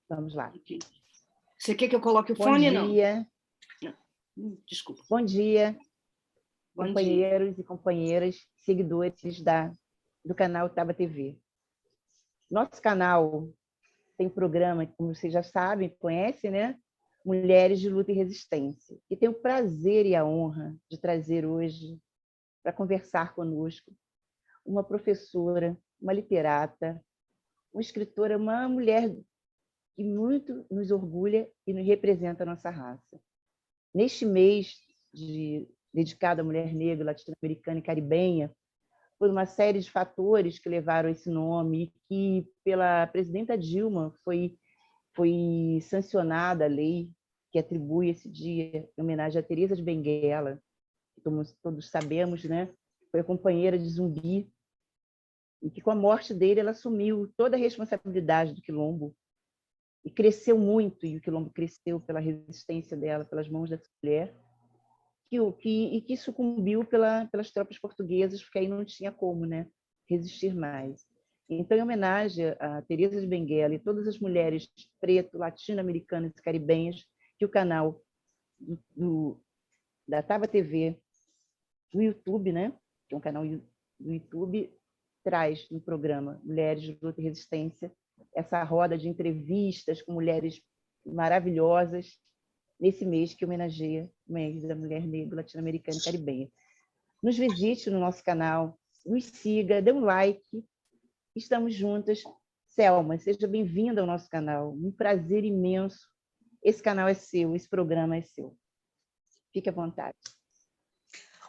Vamos lá. Você quer que eu coloque o Bom fone? dia. Não. Desculpa. Bom dia, Bom companheiros dia. e companheiras, seguidores do canal Taba TV. Nosso canal tem programa, como vocês já sabem, conhecem, né? Mulheres de Luta e Resistência. E tenho o prazer e a honra de trazer hoje, para conversar conosco, uma professora, uma literata, uma escritora, uma mulher que muito nos orgulha e nos representa a nossa raça. Neste mês dedicado à mulher negra, latino-americana e caribenha, por uma série de fatores que levaram esse nome e que, pela presidenta Dilma, foi sancionada a lei que atribui esse dia em homenagem a Teresa de Benguela, que todos sabemos, né? Foi a companheira de Zumbi, e que com a morte dele ela assumiu toda a responsabilidade do Quilombo e cresceu muito, e o Quilombo cresceu pela resistência dela, pelas mãos dessa mulher, que sucumbiu pelas tropas portuguesas, porque aí não tinha como, né, resistir mais. Então, em homenagem a Teresa de Benguela e todas as mulheres preto, latino-americanas e caribenhas, que o canal da Taba TV, do YouTube, né, que é um canal do YouTube, traz no programa Mulheres de Luta e Resistência essa roda de entrevistas com mulheres maravilhosas, nesse mês que homenageia o mês da mulher negra, latino-americana e caribenha. Nos visite no nosso canal, nos siga, dê um like. Estamos juntas. Selma, seja bem-vinda ao nosso canal. Um prazer imenso. Esse canal é seu, esse programa é seu. Fique à vontade.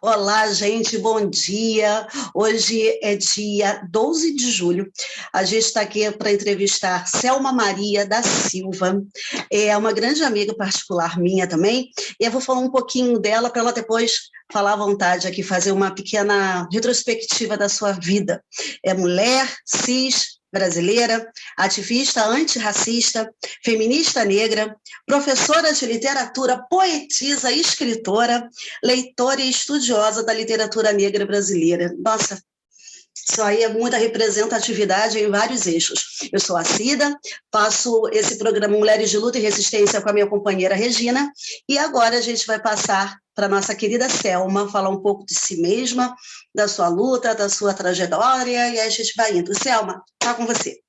Olá, gente, bom dia. Hoje é dia 12 de julho. A gente está aqui para entrevistar Selma Maria da Silva. É uma grande amiga particular minha também. E eu vou falar um pouquinho dela para ela depois falar à vontade aqui, fazer uma pequena retrospectiva da sua vida. É mulher, cis, brasileira, ativista antirracista, feminista negra, professora de literatura, poetisa, escritora, leitora e estudiosa da literatura negra brasileira. Nossa, isso aí é muita representatividade em vários eixos. Eu sou a Cida, faço esse programa Mulheres de Luta e Resistência com a minha companheira Regina, e agora a gente vai passar para a nossa querida Selma, falar um pouco de si mesma, da sua luta, da sua trajetória, e aí a gente vai indo. Selma, está com você.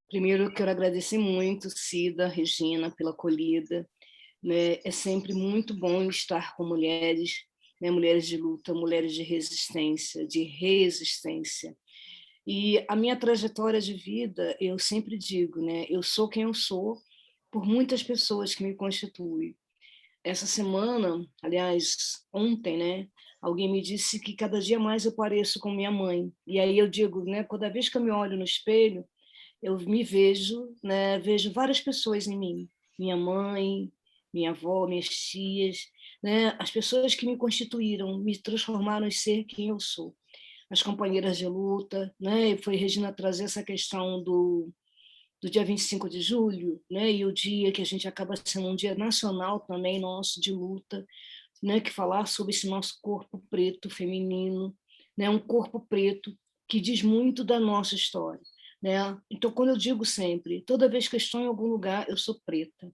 Primeiro, eu quero agradecer muito, Cida, Regina, pela acolhida. Né? É sempre muito bom estar com mulheres, né? Mulheres de luta, mulheres de resistência, de resistência. E a minha trajetória de vida, eu sempre digo, né? Eu sou quem eu sou por muitas pessoas que me constituem. Essa semana, aliás, ontem, né? Alguém me disse que cada dia mais eu pareço com minha mãe. E aí eu digo, né? Toda vez que eu me olho no espelho, eu me vejo, né? Vejo várias pessoas em mim. Minha mãe, minha avó, minhas tias, né? As pessoas que me constituíram, me transformaram em ser quem eu sou. As companheiras de luta, né? E foi Regina trazer essa questão do dia 25 de julho, né? E o dia que a gente acaba sendo um dia nacional também nosso de luta, né? Que falar sobre esse nosso corpo preto feminino, né? Um corpo preto que diz muito da nossa história, né? Então, quando eu digo sempre, toda vez que eu estou em algum lugar, eu sou preta.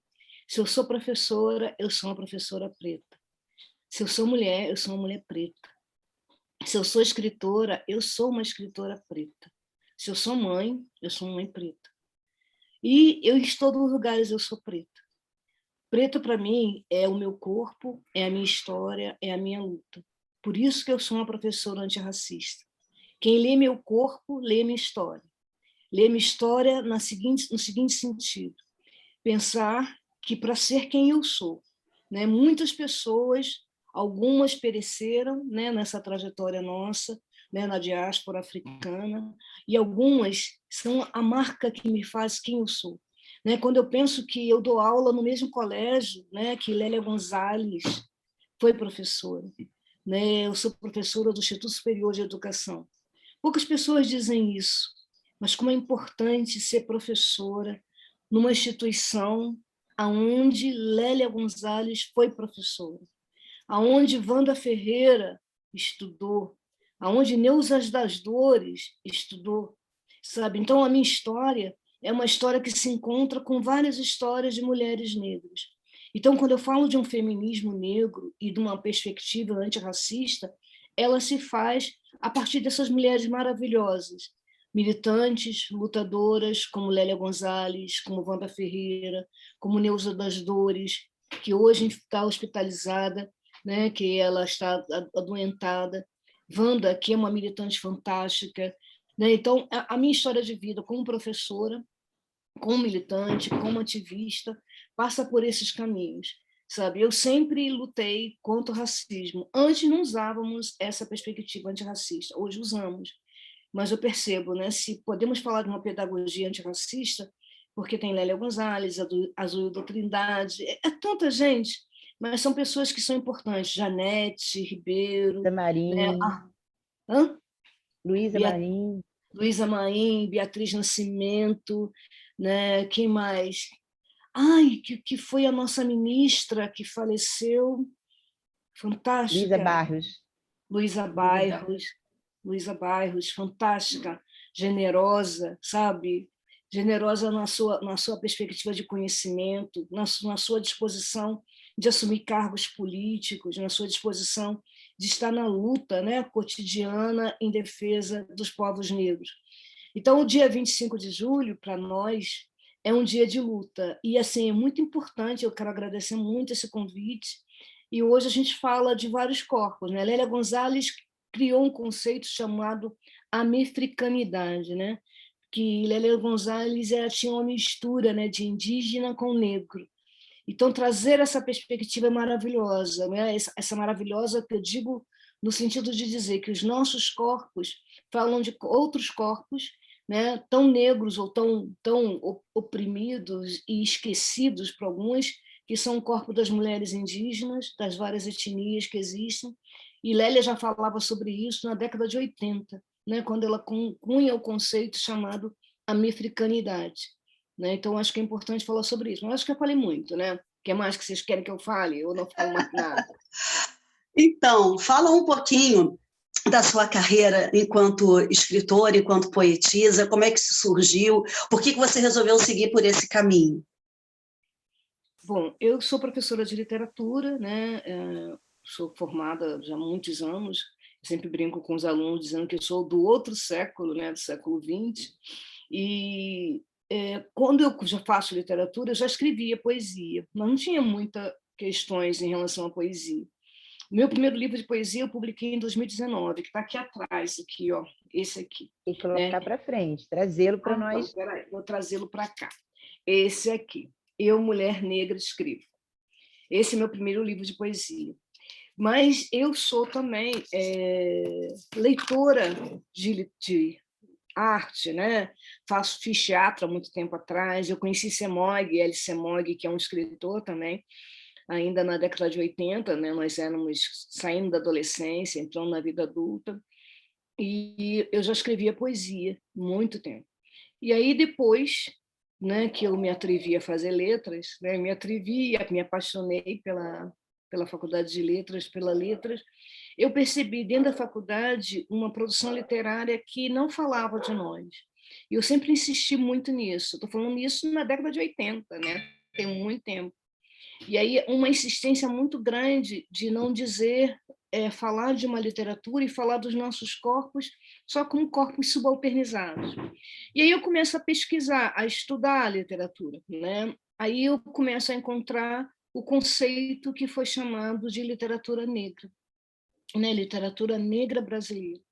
Se eu sou professora, eu sou uma professora preta. Se eu sou mulher, eu sou uma mulher preta. Se eu sou escritora, eu sou uma escritora preta. Se eu sou mãe, eu sou uma mãe preta. E eu, em todos os lugares, eu sou preta. Preto, para mim, é o meu corpo, é a minha história, é a minha luta. Por isso que eu sou uma professora antirracista. Quem lê meu corpo, lê minha história. Lê minha história no seguinte sentido. Pensar que, para ser quem eu sou, né, muitas pessoas, algumas pereceram, né, nessa trajetória nossa, né, na diáspora africana, e algumas são a marca que me faz quem eu sou. Né, quando eu penso que eu dou aula no mesmo colégio, né, que Lélia Gonzalez foi professora, né, eu sou professora do Instituto Superior de Educação. Poucas pessoas dizem isso, mas como é importante ser professora numa instituição aonde Lélia Gonzalez foi professora, aonde Wanda Ferreira estudou, aonde Neusas das Dores estudou, sabe? Então, a minha história é uma história que se encontra com várias histórias de mulheres negras. Então, quando eu falo de um feminismo negro e de uma perspectiva antirracista, ela se faz a partir dessas mulheres maravilhosas, militantes, lutadoras, como Lélia Gonzalez, como Wanda Ferreira, como Neuza das Dores, que hoje está hospitalizada, né, que ela está adoentada. Wanda, que é uma militante fantástica. Né? Então, a minha história de vida como professora, como militante, como ativista, passa por esses caminhos. Sabe? Eu sempre lutei contra o racismo. Antes não usávamos essa perspectiva antirracista, hoje usamos. Mas eu percebo, né, se podemos falar de uma pedagogia antirracista, porque tem Lélia Gonzalez, Azuildo Trindade, é tanta gente, mas são pessoas que são importantes. Janete Ribeiro, né? Marim, Luísa Marim. Luísa Maim, Beatriz Nascimento, né? Quem mais? Ai, que foi a nossa ministra que faleceu, fantástica. Luísa Bairros, fantástica, generosa, sabe? Generosa na sua perspectiva de conhecimento, na sua disposição de assumir cargos políticos, na sua disposição de estar na luta, né, cotidiana em defesa dos povos negros. Então, o dia 25 de julho, para nós, é um dia de luta. E, assim, é muito importante, eu quero agradecer muito esse convite. E hoje a gente fala de vários corpos. Né? Lélia Gonzalez criou um conceito chamado americanidade, né? Que Lélia Gonzalez tinha uma mistura, né, de indígena com negro. Então, trazer essa perspectiva é maravilhosa, né? Essa maravilhosa que eu digo no sentido de dizer que os nossos corpos falam de outros corpos, né? Tão negros ou tão oprimidos e esquecidos por alguns, que são o corpo das mulheres indígenas, das várias etnias que existem. E Lélia já falava sobre isso na década de 80, né? Quando ela cunha o conceito chamado americanidade. Né? Então, acho que é importante falar sobre isso. Mas acho que eu falei muito, né? O que mais que vocês querem que eu fale? Eu não falo mais nada. Então, fala um pouquinho da sua carreira enquanto escritora, enquanto poetisa, como é que isso surgiu, por que você resolveu seguir por esse caminho? Bom, eu sou professora de literatura, né? Sou formada já há muitos anos, sempre brinco com os alunos dizendo que eu sou do outro século, né? Do século XX, e quando eu já faço literatura, eu já escrevia poesia, mas não tinha muitas questões em relação à poesia. O meu primeiro livro de poesia eu publiquei em 2019, que está aqui atrás, aqui, ó, esse aqui. Tem que colocar para frente, trazê-lo para nós. Então, peraí, vou trazê-lo para cá. Esse aqui, Eu, Mulher Negra, Escrevo. Esse é meu primeiro livro de poesia. Mas eu sou também leitora de arte, né? Fiz teatro há muito tempo atrás. Eu conheci Semog, L. Semog, que é um escritor também, ainda na década de 80, né? Nós éramos saindo da adolescência, entrando na vida adulta, e eu já escrevia poesia há muito tempo. E aí depois, né, que eu me atrevi a fazer letras, né, me apaixonei pela faculdade de letras, eu percebi dentro da faculdade uma produção literária que não falava de nós. E eu sempre insisti muito nisso. Estou falando isso na década de 80, né? Tem muito tempo. E aí uma insistência muito grande de não dizer, falar de uma literatura e falar dos nossos corpos só como corpos subalternizados. E aí eu começo a pesquisar, a estudar a literatura, né? Aí eu começo a encontrar o conceito que foi chamado de literatura negra, né? Literatura negra brasileira.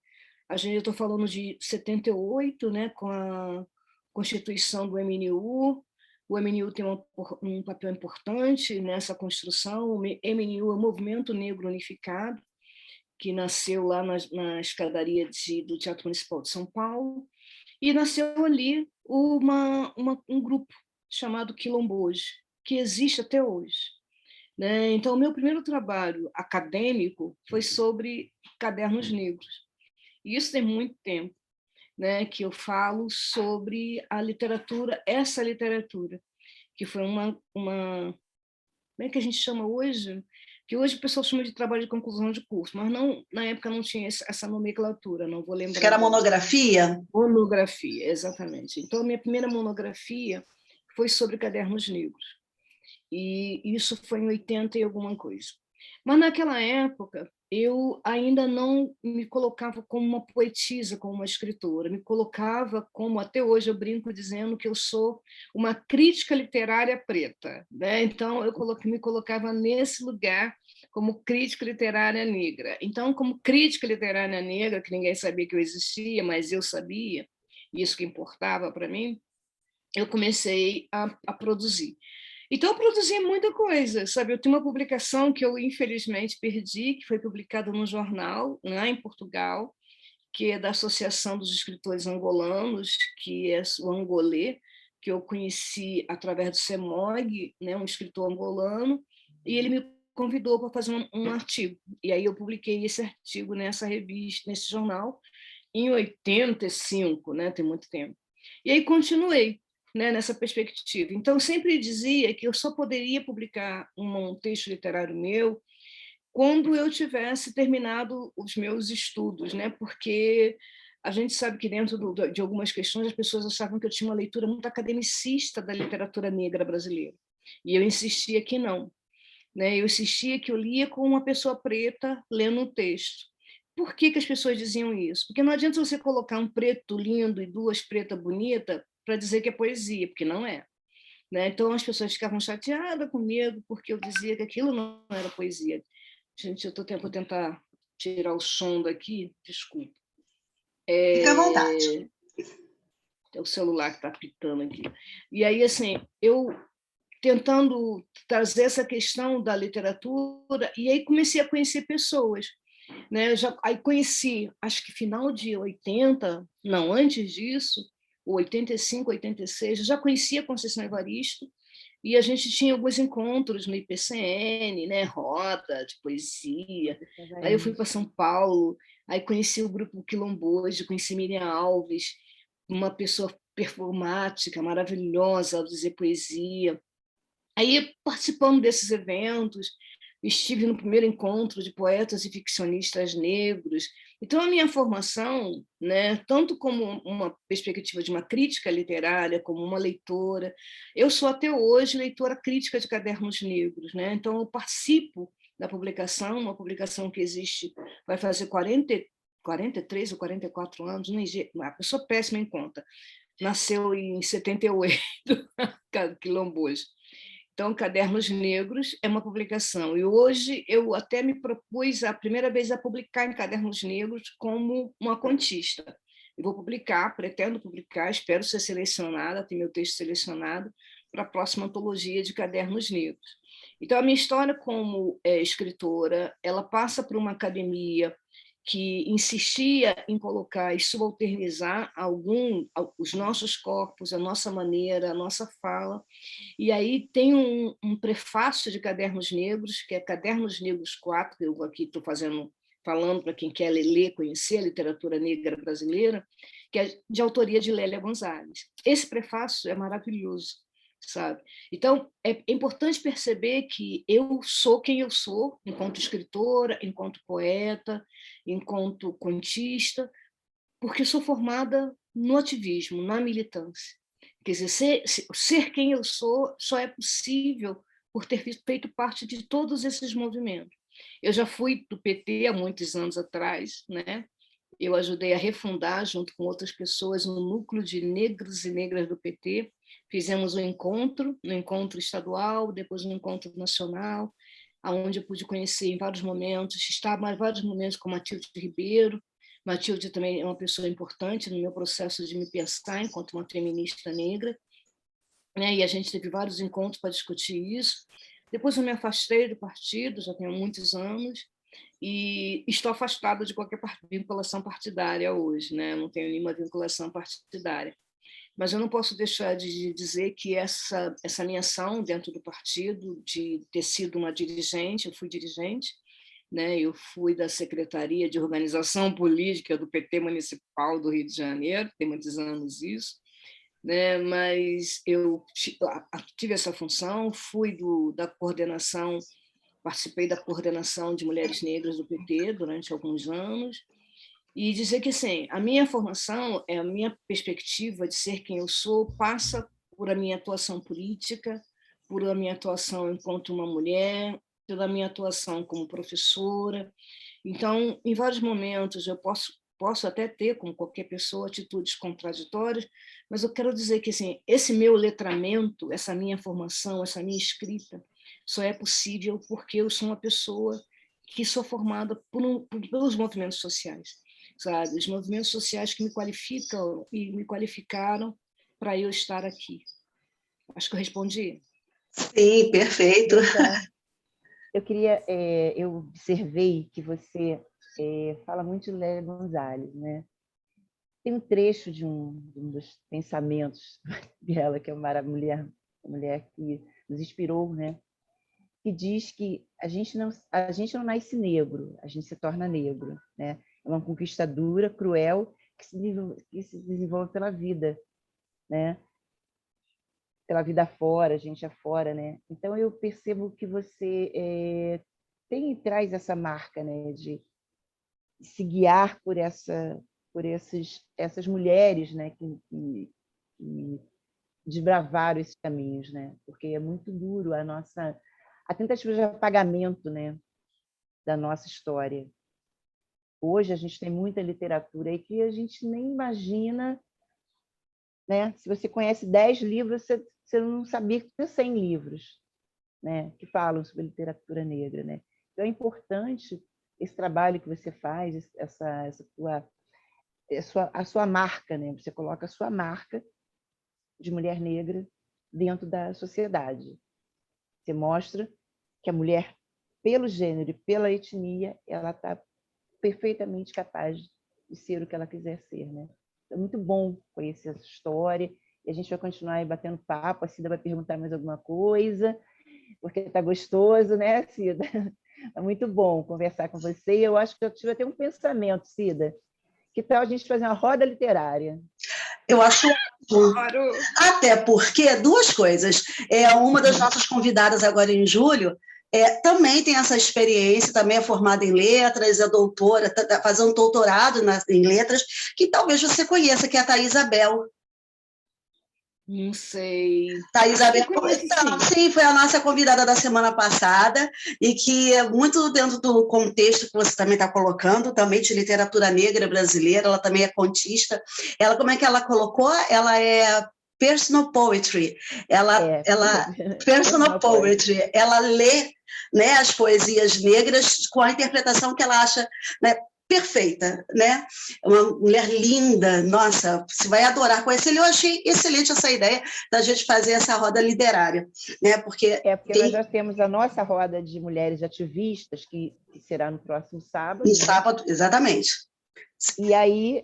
Eu estou falando de 78, né? Com a Constituição do MNU. O MNU tem um papel importante nessa construção. O MNU é o Movimento Negro Unificado, que nasceu lá na escadaria do Teatro Municipal de São Paulo, e nasceu ali um grupo chamado Quilomboje, que existe até hoje. Né? Então, o meu primeiro trabalho acadêmico foi sobre cadernos negros. E isso tem muito tempo, né, que eu falo sobre a literatura, essa literatura, que foi como é que a gente chama hoje? que hoje o pessoal chama de trabalho de conclusão de curso, mas não, na época não tinha essa nomenclatura, não vou lembrar. Acho que era monografia? Monografia, exatamente. Então, a minha primeira monografia foi sobre cadernos negros. E isso foi em 80 e alguma coisa. Mas naquela época, eu ainda não me colocava como uma poetisa, como uma escritora, me colocava como, até hoje eu brinco dizendo que eu sou uma crítica literária preta, né? Então eu me colocava nesse lugar como crítica literária negra. Então, como crítica literária negra, que ninguém sabia que eu existia, mas eu sabia, isso que importava para mim, eu comecei a produzir. Então, eu produzi muita coisa, sabe? Eu tenho uma publicação que eu, infelizmente, perdi, que foi publicada num jornal, lá em Portugal, que é da Associação dos Escritores Angolanos, que é o Angolê, que eu conheci através do CEMOG, né, um escritor angolano, e ele me convidou para fazer um artigo. E aí eu publiquei esse artigo nessa revista, nesse jornal, em 85, né, tem muito tempo. E aí continuei, né, nessa perspectiva. Então, sempre dizia que eu só poderia publicar um texto literário meu quando eu tivesse terminado os meus estudos, né, porque a gente sabe que dentro de algumas questões as pessoas achavam que eu tinha uma leitura muito academicista da literatura negra brasileira. E eu insistia que não. Né? Eu insistia que eu lia como uma pessoa preta lendo um texto. Por que, que as pessoas diziam isso? Porque não adianta você colocar um preto lindo e duas pretas bonitas para dizer que é poesia, porque não é. Né? Então as pessoas ficavam chateadas comigo porque eu dizia que aquilo não era poesia. Gente, eu vou tentar tirar o som daqui, desculpa. Fica à vontade. É o celular que está pitando aqui. E aí, assim, eu tentando trazer essa questão da literatura, e aí comecei a conhecer pessoas. Né? Aí conheci, acho que final de 80, não, antes disso, 85, 86, eu já conhecia a Conceição Evaristo, e a gente tinha alguns encontros no IPCN, né? Roda de poesia. Aí eu fui para São Paulo, aí conheci o grupo Quilombojo, conheci Miriam Alves, uma pessoa performática, maravilhosa, ao dizer poesia. Aí, participando desses eventos, estive no primeiro encontro de poetas e ficcionistas negros. Então, a minha formação, né, tanto como uma perspectiva de uma crítica literária, como uma leitora, eu sou até hoje leitora crítica de cadernos negros. Né? Então, eu participo da publicação, uma publicação que existe, vai fazer 43 ou 44 anos, a pessoa péssima em conta, nasceu em 78, Quilombojo. Então, Cadernos Negros é uma publicação. E hoje eu até me propus a primeira vez a publicar em Cadernos Negros como uma contista. Eu vou publicar, pretendo publicar, espero ser selecionada, ter meu texto selecionado para a próxima antologia de Cadernos Negros. Então, a minha história como escritora, ela passa por uma academia que insistia em colocar e subalternizar os nossos corpos, a nossa maneira, a nossa fala. E aí tem um prefácio de Cadernos Negros, que é Cadernos Negros 4, que eu aqui estou falando para quem quer ler, conhecer a literatura negra brasileira, que é de autoria de Lélia Gonzalez. Esse prefácio é maravilhoso, sabe? Então, é importante perceber que eu sou quem eu sou, enquanto escritora, enquanto poeta, enquanto contista, porque sou formada no ativismo, na militância. Quer dizer, ser quem eu sou só é possível por ter feito parte de todos esses movimentos. Eu já fui do PT há muitos anos atrás, né? Eu ajudei a refundar, junto com outras pessoas, um núcleo de negros e negras do PT. Fizemos um encontro estadual, depois um encontro nacional, onde eu pude conhecer em vários momentos, estar em vários momentos com Matilde Ribeiro. Matilde também é uma pessoa importante no meu processo de me pensar enquanto uma feminista negra, né? E a gente teve vários encontros para discutir isso. Depois eu me afastei do partido, já tenho muitos anos, e estou afastada de qualquer vinculação partidária hoje, né? Não tenho nenhuma vinculação partidária. Mas eu não posso deixar de dizer que essa minha ação dentro do partido, de ter sido uma dirigente, eu fui dirigente, né? Eu fui da Secretaria de Organização Política do PT Municipal do Rio de Janeiro, tem muitos anos isso, né? Mas eu tive essa função, fui da coordenação participei da coordenação de mulheres negras do PT durante alguns anos, e dizer que, assim, a minha formação, a minha perspectiva de ser quem eu sou, passa por a minha atuação política, por a minha atuação enquanto uma mulher, pela minha atuação como professora. Então, em vários momentos, eu posso até ter, como qualquer pessoa, atitudes contraditórias, mas eu quero dizer que, assim, esse meu letramento, essa minha formação, essa minha escrita, só é possível porque eu sou uma pessoa que sou formada pelos movimentos sociais, sabe? Os movimentos sociais que me qualificam e me qualificaram para eu estar aqui. Acho que eu respondi. Sim, perfeito. Eu observei que você fala muito de Lélia Gonzalez, né? Tem um trecho de um dos pensamentos dela, que é uma mulher que nos inspirou, né? Que diz que a gente não nasce negro, a gente se torna negro, né? É uma conquistadora cruel que se desenvolve pela vida, né? Pela vida afora, a gente afora, né? Então eu percebo que você traz essa marca, né? De se guiar por essas mulheres, né? Que desbravaram esses caminhos, né? Porque é muito duro a tentativa de apagamento, né? Da nossa história. Hoje a gente tem muita literatura aí que a gente nem imagina, né? Se você conhece 10 livros, você não sabia que tinha 100 livros, né? Que falam sobre literatura negra, né? Então é importante esse trabalho que você faz, a sua marca, né? Você coloca a sua marca de mulher negra dentro da sociedade. Você mostra que a mulher, pelo gênero e pela etnia, ela está perfeitamente capaz de ser o que ela quiser ser, né? É muito bom conhecer essa história e a gente vai continuar aí batendo papo. A Cida vai perguntar mais alguma coisa, porque está gostoso, né, Cida? É muito bom conversar com você. E eu acho que eu tive até um pensamento, Cida. Que tal a gente fazer uma roda literária? Eu acho ótimo. Até porque, duas coisas. Uma das nossas convidadas agora em julho também tem essa experiência, também é formada em letras, é doutora, está fazendo doutorado em letras, que talvez você conheça, que é a Thaís Abel. Não sei. Thaís Abel, então, sim, foi a nossa convidada da semana passada e que é muito dentro do contexto que você também está colocando, também de literatura negra brasileira, ela também é contista. Ela, como é que ela colocou? Ela é personal poetry. Personal poetry. Ela lê, né, as poesias negras com a interpretação que ela acha, né, perfeita, né? Uma mulher linda, nossa, você vai adorar conhecer ele. Eu achei excelente essa ideia da gente fazer essa roda literária, né? Porque nós já temos a nossa roda de mulheres ativistas, que será no próximo sábado. No sábado, exatamente. E aí,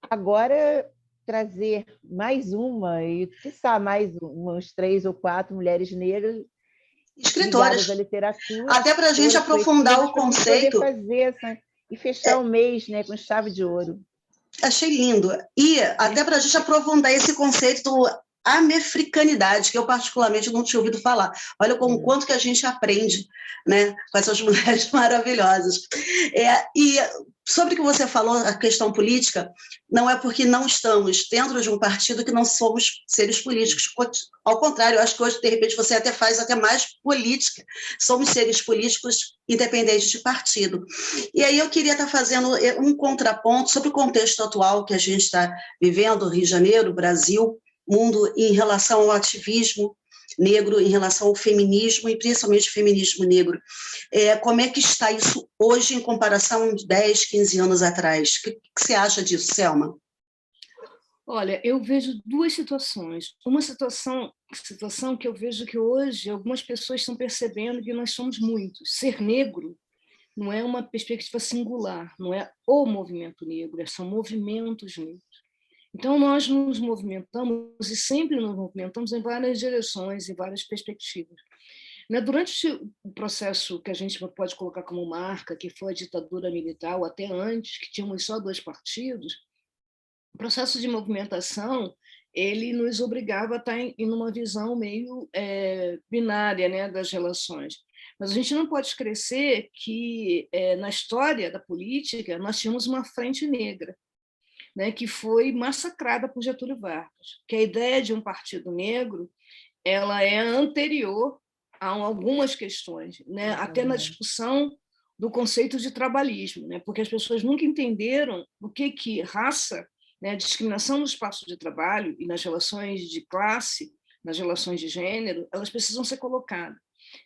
agora, trazer mais uma, e quiçá mais umas 3 ou 4 mulheres negras escritoras ligadas à literatura. Até para a gente aprofundar o conceito. Poder fazer e fechar o mês, né, com chave de ouro. Achei lindo. E até para a gente aprofundar esse conceito americanidade, que eu particularmente não tinha ouvido falar. Olha como quanto que a gente aprende, né, com essas mulheres maravilhosas. E sobre o que você falou, a questão política, não é porque não estamos dentro de um partido que não somos seres políticos. Ao contrário, eu acho que hoje, de repente, você até faz até mais política. Somos seres políticos independentes de partido. E aí eu queria estar fazendo um contraponto sobre o contexto atual que a gente está vivendo, Rio de Janeiro, Brasil, mundo, em relação ao ativismo negro, em relação ao feminismo, e principalmente o feminismo negro. Como é que está isso hoje em comparação a 10, 15 anos atrás? O que você acha disso, Selma? Olha, eu vejo duas situações. Uma situação que eu vejo que hoje algumas pessoas estão percebendo que nós somos muitos. Ser negro não é uma perspectiva singular, não é o movimento negro, são movimentos negros. Então, nós nos movimentamos e sempre nos movimentamos em várias direções, em várias perspectivas. Durante o processo que a gente pode colocar como marca, que foi a ditadura militar, ou até antes, que tínhamos só 2 partidos, o processo de movimentação ele nos obrigava a estar em uma visão meio binária, né, das relações. Mas a gente não pode esquecer que, na história da política, nós tínhamos uma frente negra, né, que foi massacrada por Getúlio Vargas, que a ideia de um partido negro ela é anterior a algumas questões, né, até na discussão do conceito de trabalhismo, né, porque as pessoas nunca entenderam o que raça, né, discriminação no espaço de trabalho e nas relações de classe, nas relações de gênero, elas precisam ser colocadas.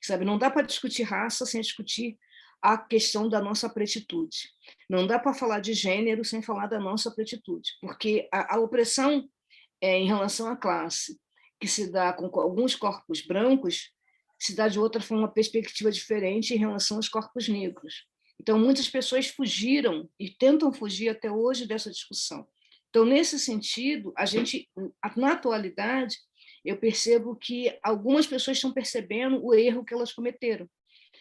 Sabe? Não dá para discutir raça sem discutir a questão da nossa pretitude. Não dá para falar de gênero sem falar da nossa pretitude, porque a opressão em relação à classe, que se dá com alguns corpos brancos, se dá de outra forma, uma perspectiva diferente em relação aos corpos negros. Então, muitas pessoas fugiram e tentam fugir até hoje dessa discussão. Então, nesse sentido, a gente, na atualidade, eu percebo que algumas pessoas estão percebendo o erro que elas cometeram.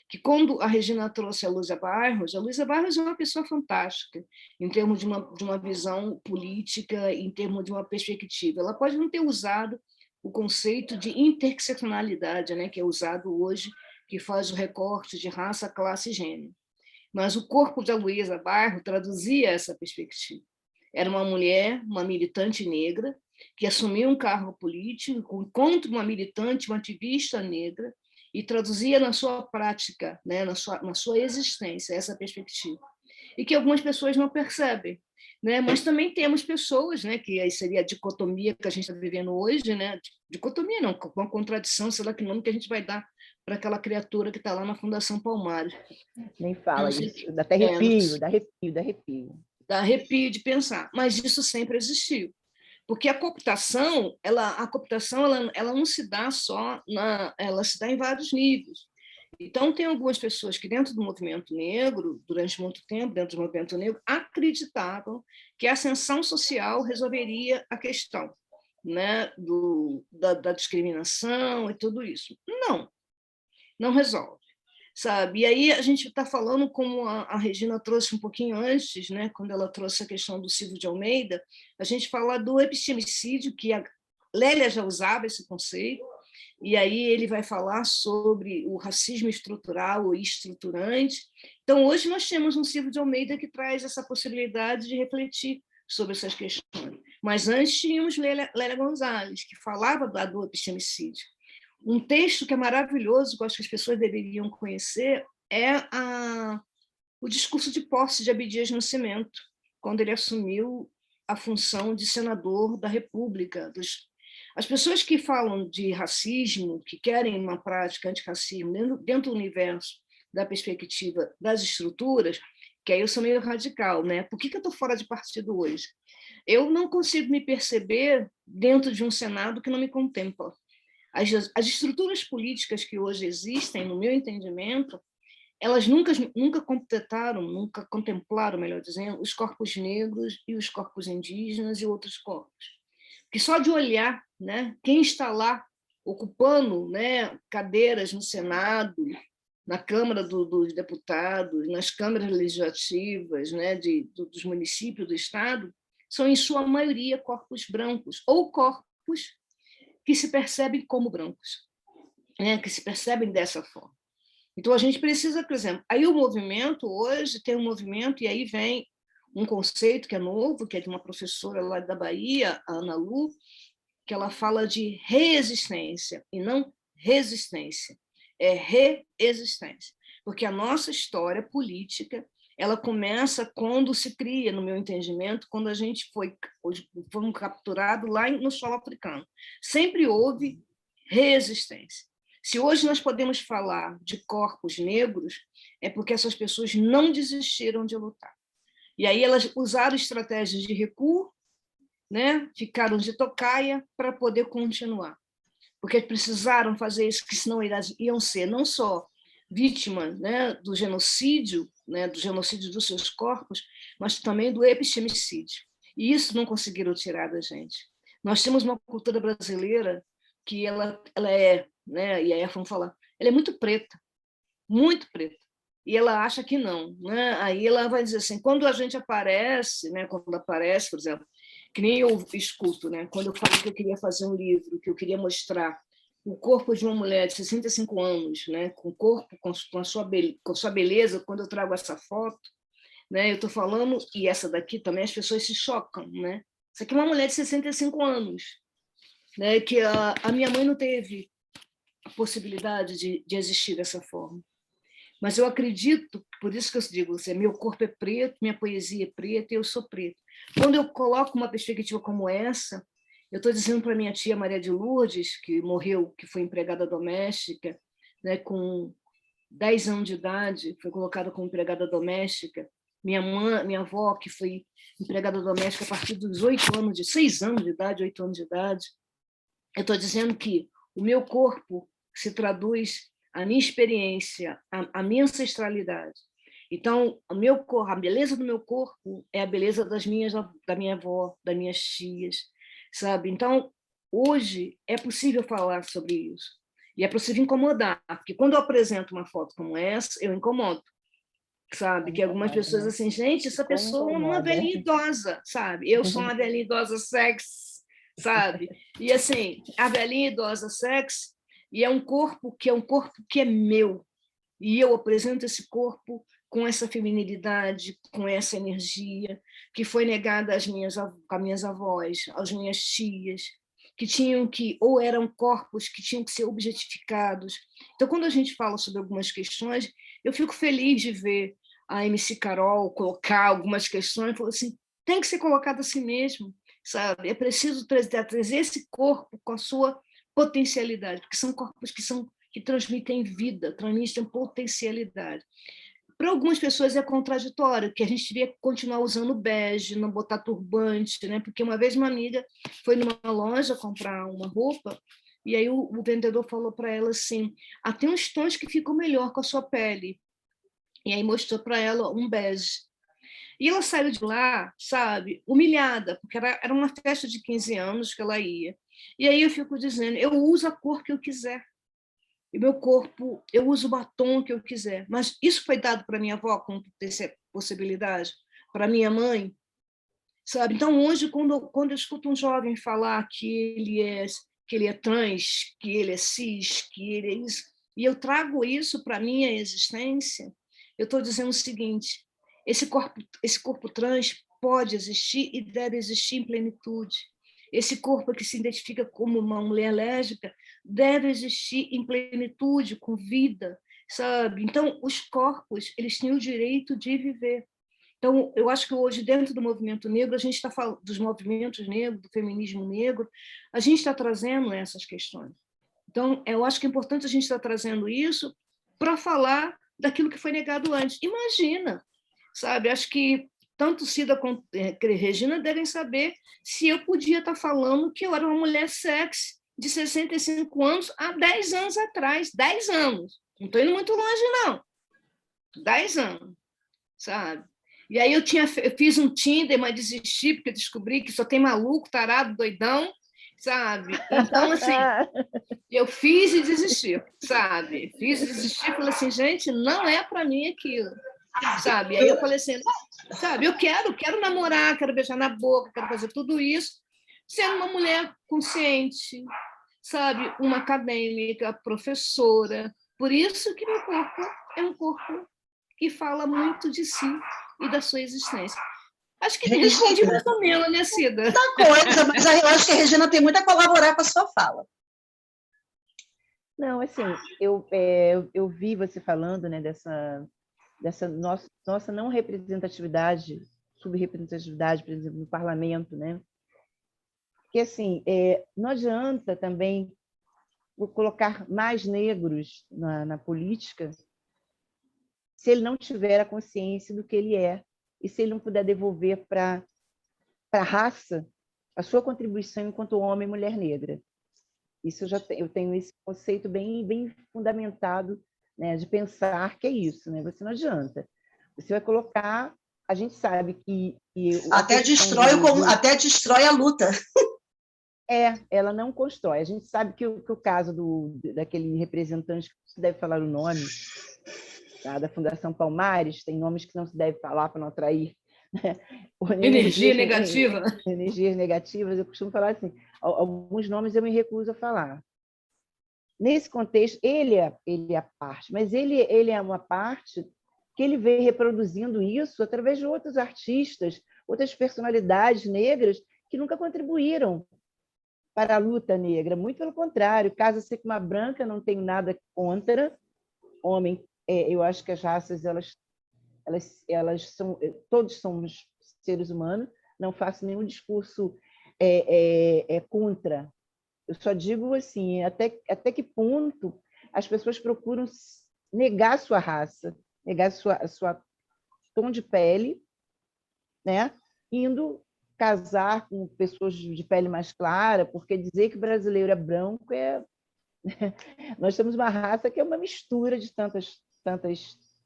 Que quando a Regina trouxe a Luísa Barros é uma pessoa fantástica, em termos de uma visão política, em termos de uma perspectiva. Ela pode não ter usado o conceito de interseccionalidade, né, que é usado hoje, que faz o recorte de raça, classe e gênero. Mas o corpo da Luísa Barros traduzia essa perspectiva. Era uma mulher, uma militante negra, que assumiu um cargo político contra uma militante, uma ativista negra, e traduzia na sua prática, né, na sua existência, essa perspectiva. E que algumas pessoas não percebem. Né? Mas também temos pessoas, né, que aí seria a dicotomia que a gente está vivendo hoje, né? Dicotomia não, uma contradição, sei lá que nome que a gente vai dar para aquela criatura que está lá na Fundação Palmares. Nem fala isso, dá até arrepio, dá arrepio, dá arrepio. Dá arrepio de pensar, mas isso sempre existiu. Porque a cooptação, ela não se dá só ela se dá em vários níveis. Então, tem algumas pessoas que, dentro do movimento negro, durante muito tempo, dentro do movimento negro, acreditavam que a ascensão social resolveria a questão, né, da discriminação e tudo isso. Não resolve. Sabe? E aí a gente está falando, como a Regina trouxe um pouquinho antes, né, quando ela trouxe a questão do Silvio de Almeida, a gente fala do epistemicídio, que a Lélia já usava esse conceito, e aí ele vai falar sobre o racismo estrutural ou estruturante. Então, hoje nós temos um Silvio de Almeida que traz essa possibilidade de refletir sobre essas questões. Mas antes tínhamos Lélia Gonzalez, que falava do epistemicídio. Um texto que é maravilhoso, que eu acho que as pessoas deveriam conhecer, é o discurso de posse de Abdias Nascimento, quando ele assumiu a função de senador da República. As pessoas que falam de racismo, que querem uma prática antirracismo dentro do universo da perspectiva das estruturas, que aí eu sou meio radical, né? Por que eu estou fora de partido hoje? Eu não consigo me perceber dentro de um Senado que não me contempla. As estruturas políticas que hoje existem, no meu entendimento, elas nunca contemplaram, melhor dizendo, os corpos negros e os corpos indígenas e outros corpos. Porque só de olhar, né, quem está lá ocupando, né, cadeiras no Senado, na Câmara dos Deputados, nas câmaras legislativas, né, dos municípios do Estado, são, em sua maioria, corpos brancos ou corpos que se percebem como brancos, né, que se percebem dessa forma. Então, a gente precisa, por exemplo, aí o movimento, hoje, tem um movimento, e aí vem um conceito que é novo, que é de uma professora lá da Bahia, a Ana Lu, que ela fala de reexistência, e não resistência, é reexistência. Porque a nossa história política, ela começa quando se cria, no meu entendimento, quando a gente fomos capturados lá no solo africano. Sempre houve resistência. Se hoje nós podemos falar de corpos negros, é porque essas pessoas não desistiram de lutar. E aí elas usaram estratégias de recuo, né? Ficaram de tocaia para poder continuar. Porque precisaram fazer isso, que senão elas iam ser não só vítimas, né, do genocídio dos seus corpos, mas também do epistemicídio. E isso não conseguiram tirar da gente. Nós temos uma cultura brasileira que ela é, né, e aí vamos falar, ela é muito preta. E ela acha que não, né? Aí ela vai dizer assim, quando a gente aparece, né, quando aparece, por exemplo, que nem eu escuto, né, quando eu falo que eu queria fazer um livro, que eu queria mostrar o corpo de uma mulher de 65 anos, né, com o corpo, com a sua beleza, quando eu trago essa foto, né, eu estou falando, e essa daqui também as pessoas se chocam, né? Isso aqui é uma mulher de 65 anos, né, que a minha mãe não teve a possibilidade de existir dessa forma. Mas eu acredito, por isso que eu digo, assim, meu corpo é preto, minha poesia é preta e eu sou preto. Quando eu coloco uma perspectiva como essa, eu estou dizendo para minha tia Maria de Lourdes, que morreu, que foi empregada doméstica, né, com 10 anos de idade, foi colocada como empregada doméstica. Minha avó, que foi empregada doméstica a partir dos 6 anos de idade, 8 anos de idade. Eu estou dizendo que o meu corpo se traduz a minha experiência, a minha ancestralidade. Então, a beleza do meu corpo é a beleza da minha avó, das minhas tias, sabe? Então, hoje é possível falar sobre isso. E é possível incomodar, porque quando eu apresento uma foto como essa, eu incomodo, sabe? Que algumas pessoas assim, gente, essa pessoa é uma velhinha idosa, sabe? Eu sou uma velhinha idosa sexy, sabe? E assim, a velhinha idosa sexy, e é um corpo que é meu, e eu apresento esse corpo com essa feminilidade, com essa energia que foi negada às minhas avós, às minhas tias, que tinham ou eram corpos que tinham que ser objetificados. Então, quando a gente fala sobre algumas questões, eu fico feliz de ver a MC Carol colocar algumas questões, falou assim, tem que ser colocado assim mesmo, sabe? É preciso trazer esse corpo com a sua potencialidade, porque são corpos que transmitem vida, transmitem potencialidade. Para algumas pessoas é contraditório, que a gente devia continuar usando bege, não botar turbante, né? Porque uma vez uma amiga foi numa loja comprar uma roupa e aí o vendedor falou para ela assim, tem uns tons que ficam melhor com a sua pele. E aí mostrou para ela um bege. E ela saiu de lá, sabe, humilhada, porque era uma festa de 15 anos que ela ia. E aí eu fico dizendo, eu uso a cor que eu quiser. E meu corpo, eu uso o batom que eu quiser. Mas isso foi dado para minha avó como possibilidade, para minha mãe, sabe? Então, hoje, quando eu escuto um jovem falar que ele é trans, que ele é cis, que ele é isso, e eu trago isso para a minha existência, eu estou dizendo o seguinte, esse corpo trans pode existir e deve existir em plenitude. Esse corpo que se identifica como uma mulher lésbica deve existir em plenitude, com vida, sabe? Então, os corpos, eles têm o direito de viver. Então, eu acho que hoje, dentro do movimento negro, a gente está falando dos movimentos negros, do feminismo negro, a gente está trazendo essas questões. Então, eu acho que é importante a gente estar trazendo isso para falar daquilo que foi negado antes. Imagina, sabe? Acho que tanto Cida quanto Regina devem saber se eu podia estar falando que eu era uma mulher sexy de 65 anos há 10 anos atrás. 10 anos. Não estou indo muito longe, não. 10 anos, sabe? E aí eu fiz um Tinder, mas desisti, porque descobri que só tem maluco, tarado, doidão, sabe? Então, assim, eu fiz e desisti, sabe? Fiz e desisti, falei assim, gente, não é para mim aquilo, sabe? Aí eu falei assim, sabe, eu quero namorar, quero beijar na boca, quero fazer tudo isso, sendo uma mulher consciente, sabe? Uma acadêmica, professora. Por isso que meu corpo é um corpo que fala muito de si e da sua existência. Acho que respondi mais ou menos, né, Cida? Muita coisa, mas eu acho que a Regina tem muito a colaborar com a sua fala. Não, assim, eu vi você falando, né, dessa nossa não representatividade, subrepresentatividade, por exemplo, no parlamento, né? Porque, assim, não adianta também colocar mais negros na política se ele não tiver a consciência do que ele é e se ele não puder devolver para a raça a sua contribuição enquanto homem e mulher negra. Isso eu tenho esse conceito bem fundamentado, né, de pensar que é isso, né? Você não adianta. Você vai colocar, a gente sabe que até destrói a luta. Ela não constrói. A gente sabe que o caso daquele representante, que se deve falar o nome, tá, da Fundação Palmares, tem nomes que não se deve falar para não atrair, né? Energia negativa. Energias negativas, eu costumo falar assim, alguns nomes eu me recuso a falar. nesse contexto, ele é a parte, mas ele é uma parte que ele vem reproduzindo isso através de outros artistas, outras personalidades negras que nunca contribuíram para a luta negra. Muito pelo contrário, casa-se com uma branca, não tenho nada contra. Homem, eu acho que as raças, elas são, todos somos seres humanos, não faço nenhum discurso contra. Eu só digo assim, até que ponto as pessoas procuram negar sua raça, negar sua tom de pele, né? Indo casar com pessoas de pele mais clara, porque dizer que o brasileiro é branco é... Nós temos uma raça que é uma mistura de tantas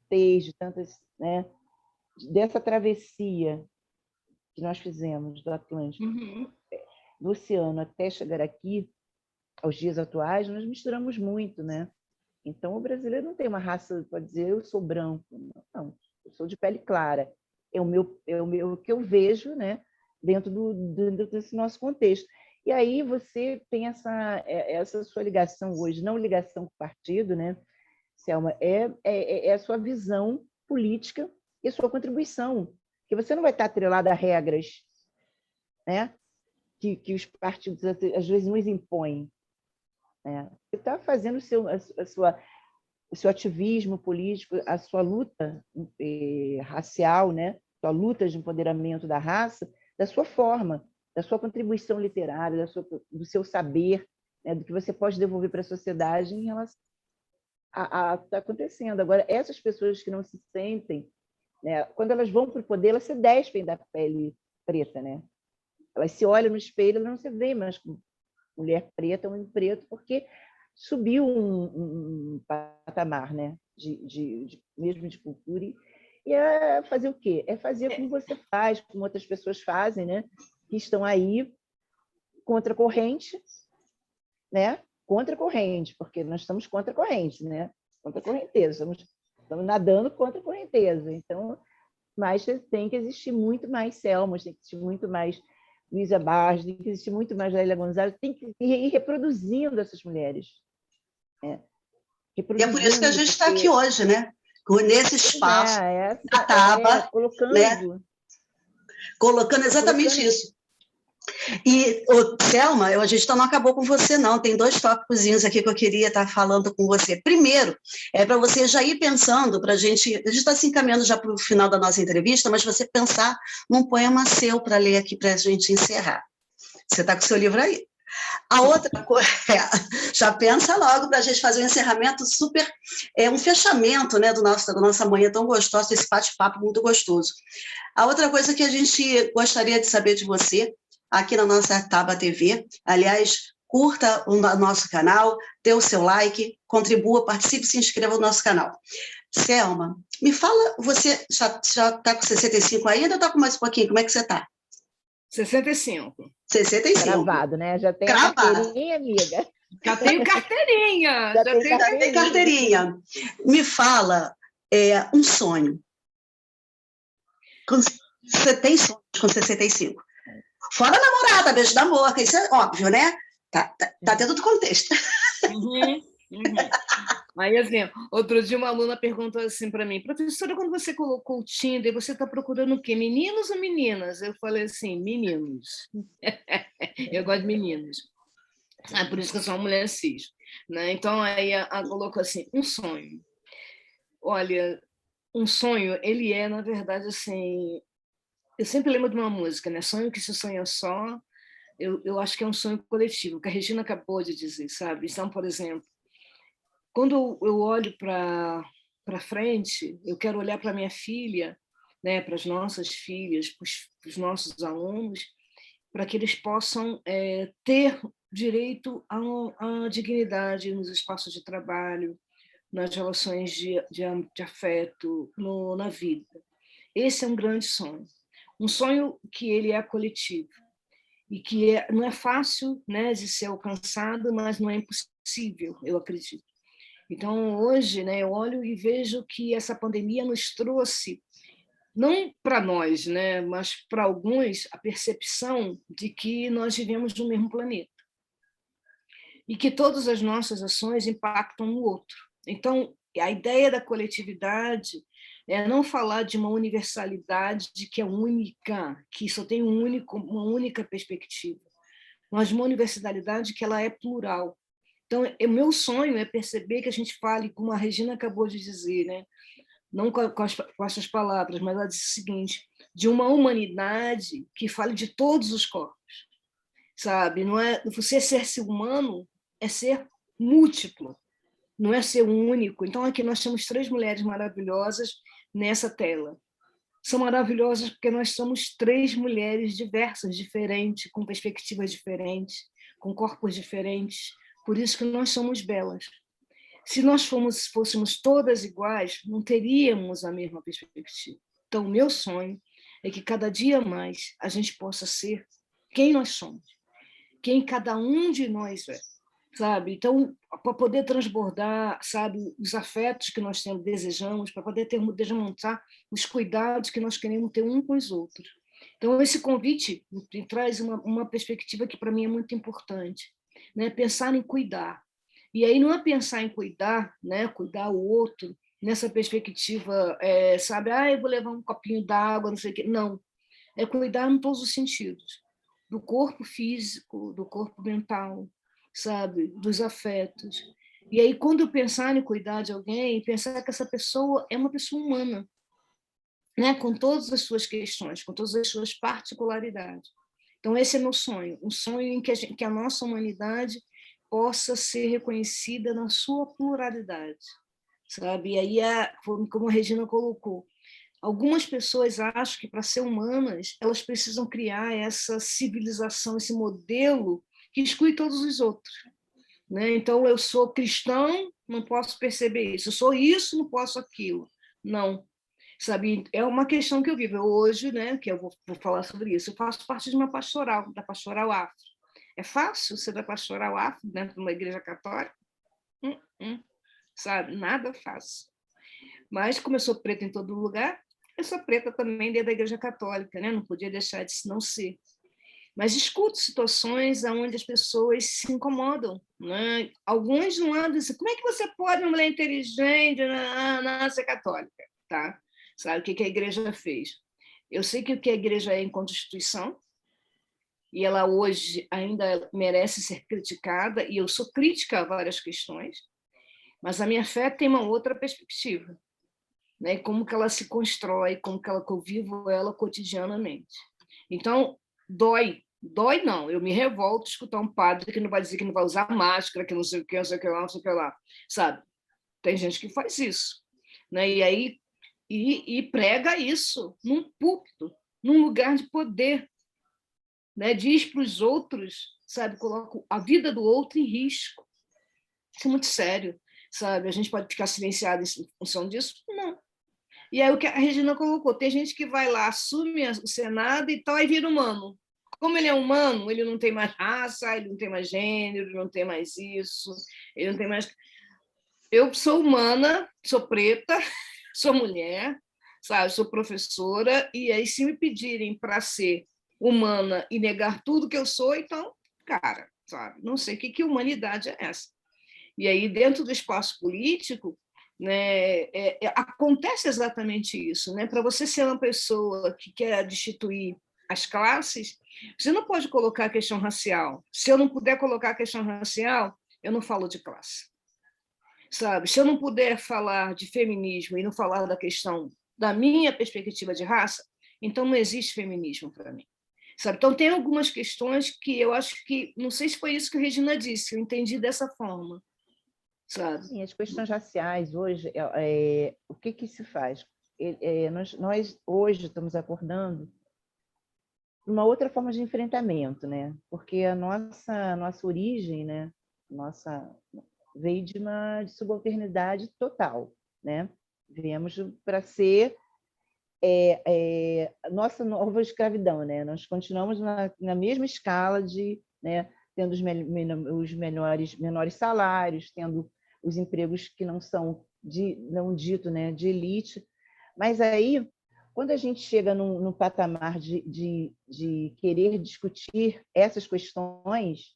teias, de tantas, né? Dessa travessia que nós fizemos do Atlântico, do oceano até chegar aqui, aos dias atuais, nós misturamos muito, né? Então, o brasileiro não tem uma raça, pode dizer, eu sou branco. Não, eu sou de pele clara. É o que eu vejo, né? Dentro desse nosso contexto. E aí você tem essa sua ligação hoje, não ligação com o partido, né, Selma, é a sua visão política e a sua contribuição, que você não vai estar atrelada a regras, né, que os partidos às vezes nos impõem. Né? Você está fazendo o seu ativismo político, a sua luta racial, né, sua luta de empoderamento da raça, da sua forma, da sua contribuição literária, do seu saber, né, do que você pode devolver para a sociedade em relação a está acontecendo. Agora, essas pessoas que não se sentem, né, quando elas vão para o poder, elas se despem da pele preta, né? Elas se olham no espelho, elas não se veem mais como mulher preta, homem preto, porque subiu um patamar, né, mesmo de cultura. E é fazer o quê? É fazer como você faz, como outras pessoas fazem, né? Que estão aí contra a corrente, né? Contra a corrente, porque nós estamos contra a corrente, né? Contra a correnteza, estamos nadando contra a correnteza. Então, mas tem que existir muito mais Selmas, tem que existir muito mais Luísa Barros, tem que existir muito mais Lélia Gonzalez, tem que ir reproduzindo essas mulheres. Né? E é por isso que a gente está aqui hoje, né? Nesse espaço, na Taba, colocando exatamente isso. E, Selma, a gente não acabou com você, não. Tem 2 tópicos aqui que eu queria estar falando com você. Primeiro, é para você já ir pensando, a gente está se encaminhando já para o final da nossa entrevista, mas você pensar num poema seu para ler aqui para a gente encerrar. Você está com o seu livro aí. A outra coisa, já pensa logo para a gente fazer um encerramento super, um fechamento, né, da nossa manhã tão gostosa, esse bate-papo muito gostoso. A outra coisa que a gente gostaria de saber de você, aqui na nossa Taba TV, aliás, curta o nosso canal, dê o seu like, contribua, participe, se inscreva no nosso canal. Selma, me fala, você já está com 65 ainda ou está com mais um pouquinho? Como é que você está? 65. 65. Gravado, né? Já tem a carteirinha, amiga. Já tenho carteirinha. Já tenho carteirinha. Me fala um sonho. Você tem sonhos com 65. Fora a namorada, beijo da boca, isso é óbvio, né? Tá dentro do contexto. Aí, assim, outro dia uma aluna perguntou assim para mim, professora, quando você colocou o Tinder, você está procurando o quê? Meninos ou meninas? Eu falei assim, meninos. Eu gosto de meninos. Por isso que eu sou uma mulher cis. Né? Então, aí ela colocou assim, um sonho. Olha, um sonho, ele é, na verdade, assim... Eu sempre lembro de uma música, né? Sonho que se sonha só. Eu acho que é um sonho coletivo, que a Regina acabou de dizer, sabe? Então, por exemplo, quando eu olho para frente, eu quero olhar para minha filha, né, para as nossas filhas, para os nossos alunos, para que eles possam ter direito à dignidade nos espaços de trabalho, nas relações de afeto, na vida. Esse é um grande sonho. Um sonho que ele é coletivo e que não é fácil, né, de ser alcançado, mas não é impossível, eu acredito. Então, hoje, né, eu olho e vejo que essa pandemia nos trouxe, não para nós, né, mas para alguns, a percepção de que nós vivemos no mesmo planeta. e que todas as nossas ações impactam no outro. Então, a ideia da coletividade é não falar de uma universalidade que é única, que só tem uma única perspectiva, mas uma universalidade que ela é plural. Então, o meu sonho é perceber que a gente fale, como a Regina acabou de dizer, né? Não com essas palavras, mas ela disse o seguinte, de uma humanidade que fale de todos os corpos, sabe? Não é você ser humano, é ser múltiplo, não é ser único. Então, aqui nós temos 3 mulheres maravilhosas nessa tela. São maravilhosas porque nós somos 3 mulheres diversas, diferentes, com perspectivas diferentes, com corpos diferentes. Por isso que nós somos belas. Se nós fôssemos todas iguais, não teríamos a mesma perspectiva. Então, o meu sonho é que cada dia mais a gente possa ser quem nós somos, quem cada um de nós é, sabe? Então, para poder transbordar, sabe, os afetos que nós temos, desejamos, para poder desmontar os cuidados que nós queremos ter um com os outros. Então, esse convite me traz uma perspectiva que para mim é muito importante, né? Pensar em cuidar. E aí não é pensar em cuidar, né? Cuidar o outro nessa perspectiva, sabe? Eu vou levar um copinho d'água, não sei o quê. Não, é cuidar em todos os sentidos, do corpo físico, do corpo mental, sabe? Dos afetos. E aí, quando eu pensar em cuidar de alguém, pensar que essa pessoa é uma pessoa humana, né? Com todas as suas questões, com todas as suas particularidades. Então, esse é meu sonho, um sonho em que a nossa humanidade possa ser reconhecida na sua pluralidade, sabe? E aí, como a Regina colocou, algumas pessoas acham que, para ser humanas, elas precisam criar essa civilização, esse modelo que exclui todos os outros, né? Então, eu sou cristão, não posso perceber isso. Eu sou isso, não posso aquilo. Não, sabe? É uma questão que eu vivo hoje, né? Que eu vou falar sobre isso. Eu faço parte de uma pastoral, da pastoral afro. É fácil ser da pastoral afro dentro de uma igreja católica? Sabe? Nada fácil. Mas, como eu sou preta em todo lugar, eu sou preta também dentro da igreja católica, né? Não podia deixar de não ser. Mas escuto situações onde as pessoas se incomodam, né? Alguns não dizem, como é que você pode, uma mulher inteligente, não ser católica? Tá? Sabe o que a igreja fez? Eu sei que o que a igreja é em Constituição, e ela hoje ainda merece ser criticada, e eu sou crítica a várias questões, mas a minha fé tem uma outra perspectiva, né? Como que ela se constrói, como que eu vivo ela cotidianamente. Então, dói não, eu me revolto escutar um padre que não vai dizer que não vai usar máscara, que não sei o que, não sei o que lá, não sei o que lá, sabe? Tem gente que faz isso, né? E aí prega isso num púlpito, num lugar de poder, né? Diz para os outros, sabe? Coloca a vida do outro em risco. Isso é muito sério, sabe? A gente pode ficar silenciado em função disso? Não. E aí o que a Regina colocou, tem gente que vai lá, assume o Senado e tal, e vira humano. Como ele é humano, ele não tem mais raça, ele não tem mais gênero, ele não tem mais isso, ele não tem mais... Eu sou humana, sou preta, sou mulher, sabe? Sou professora, e aí se me pedirem para ser humana e negar tudo que eu sou, então, cara, sabe? Não sei que humanidade é essa. E aí, dentro do espaço político, né, acontece exatamente isso, né? Para você ser uma pessoa que quer destituir as classes, você não pode colocar a questão racial. Se eu não puder colocar a questão racial, eu não falo de classe, sabe? Se eu não puder falar de feminismo e não falar da questão da minha perspectiva de raça, então não existe feminismo para mim, sabe? Então tem algumas questões que eu acho que, não sei se foi isso que a Regina disse, eu entendi dessa forma, sabe? Sim, as questões raciais hoje, o que se faz? Nós hoje estamos acordando uma outra forma de enfrentamento, né? Porque a nossa origem, né? Veio de uma subalternidade total, né? Viemos para ser nossa nova escravidão, né? Nós continuamos na mesma escala de, né? Tendo os menores salários, tendo os empregos que não são não dito, né? De elite, mas aí quando a gente chega num patamar de querer discutir essas questões,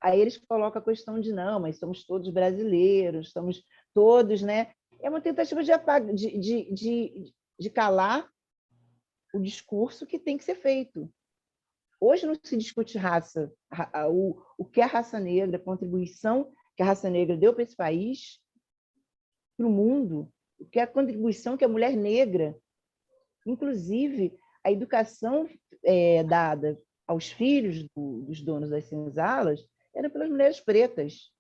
Aí eles colocam a questão de não, mas somos todos brasileiros, somos todos, né? É uma tentativa de calar o discurso que tem que ser feito. Hoje não se discute raça, o que é a raça negra, a contribuição que a raça negra deu para esse país, para o mundo, o que é a contribuição que a mulher negra, inclusive a educação dada aos filhos dos donos das senzalas, era pelas mulheres pretas,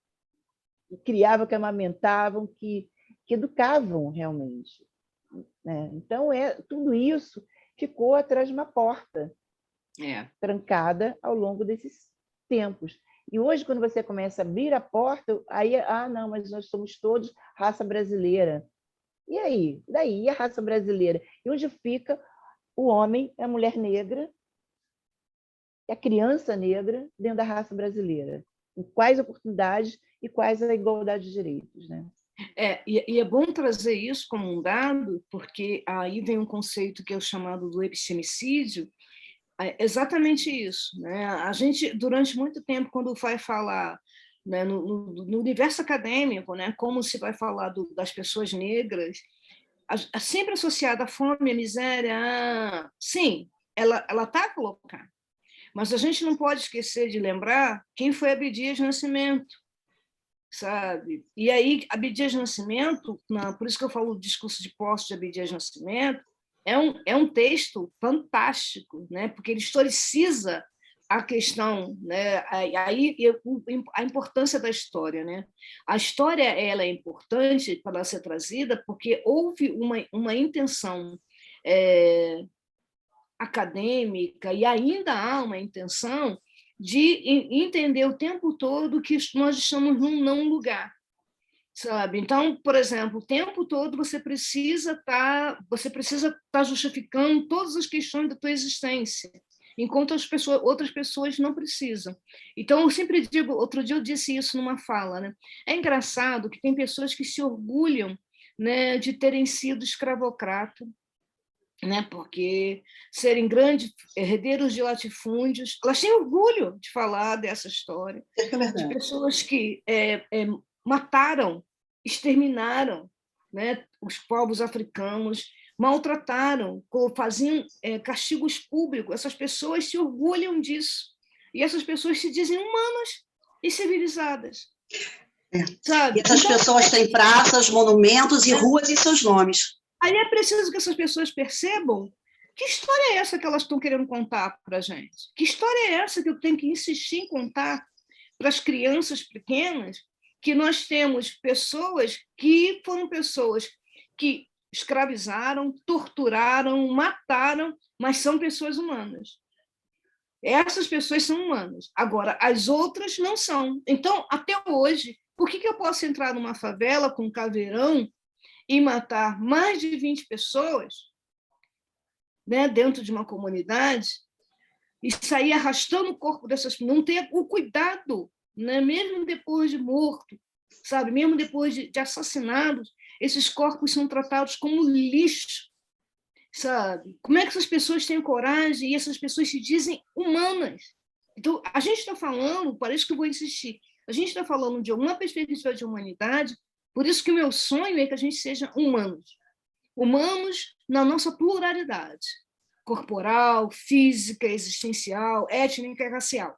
que criavam, que amamentavam, que educavam realmente. Né? Então, tudo isso ficou atrás de uma porta, trancada ao longo desses tempos. E hoje, quando você começa a abrir a porta, aí, não, mas nós somos todos raça brasileira. E aí? Daí a raça brasileira? E onde fica o homem, a mulher negra, a criança negra dentro da raça brasileira? Em quais oportunidades e quais a igualdade de direitos, né? E é bom trazer isso como um dado, porque aí vem um conceito que é o chamado do epistemicídio, exatamente isso, né? A gente, durante muito tempo, quando vai falar, né, no universo acadêmico, né, como se vai falar das pessoas negras, sempre associada à fome, à miséria, sim, ela está colocada, mas a gente não pode esquecer de lembrar quem foi Abdias Nascimento, sabe? E aí, Abdias Nascimento, por isso que eu falo do discurso de posse de Abdias Nascimento, é um texto fantástico, né? Porque ele historiciza a questão, né? Aí a importância da história, né? A história ela é importante para ser trazida porque houve uma intenção acadêmica e ainda há uma intenção de entender o tempo todo que nós estamos num não lugar, sabe? Então, por exemplo, o tempo todo você precisa estar justificando todas as questões da tua existência, enquanto outras pessoas não precisam. Então, eu sempre digo, outro dia eu disse isso numa fala, né? É engraçado que tem pessoas que se orgulham, né, de terem sido escravocrata, né, porque serem grandes herdeiros de latifúndios, elas têm orgulho de falar dessa história, de pessoas que mataram, exterminaram, né, os povos africanos, maltrataram, faziam castigos públicos. Essas pessoas se orgulham disso. E essas pessoas se dizem humanas e civilizadas. Sabe? E essas pessoas têm praças, monumentos e ruas em seus nomes. Aí é preciso que essas pessoas percebam que história é essa que elas estão querendo contar para a gente. Que história é essa que eu tenho que insistir em contar para as crianças pequenas, que nós temos pessoas que foram pessoas que escravizaram, torturaram, mataram, mas são pessoas humanas. Essas pessoas são humanas. Agora, as outras não são. Então, até hoje, por que eu posso entrar numa favela com um caveirão e matar mais de 20 pessoas, né, dentro de uma comunidade e sair arrastando o corpo dessas pessoas, não ter o cuidado, né, mesmo depois de morto, sabe, mesmo depois de assassinados, esses corpos são tratados como lixo, sabe? Como é que essas pessoas têm coragem e essas pessoas se dizem humanas? Então, a gente está falando, por isso que eu vou insistir, a gente está falando de uma perspectiva de humanidade. Por isso que o meu sonho é que a gente seja humanos. Humanos na nossa pluralidade. Corporal, física, existencial, étnica e racial.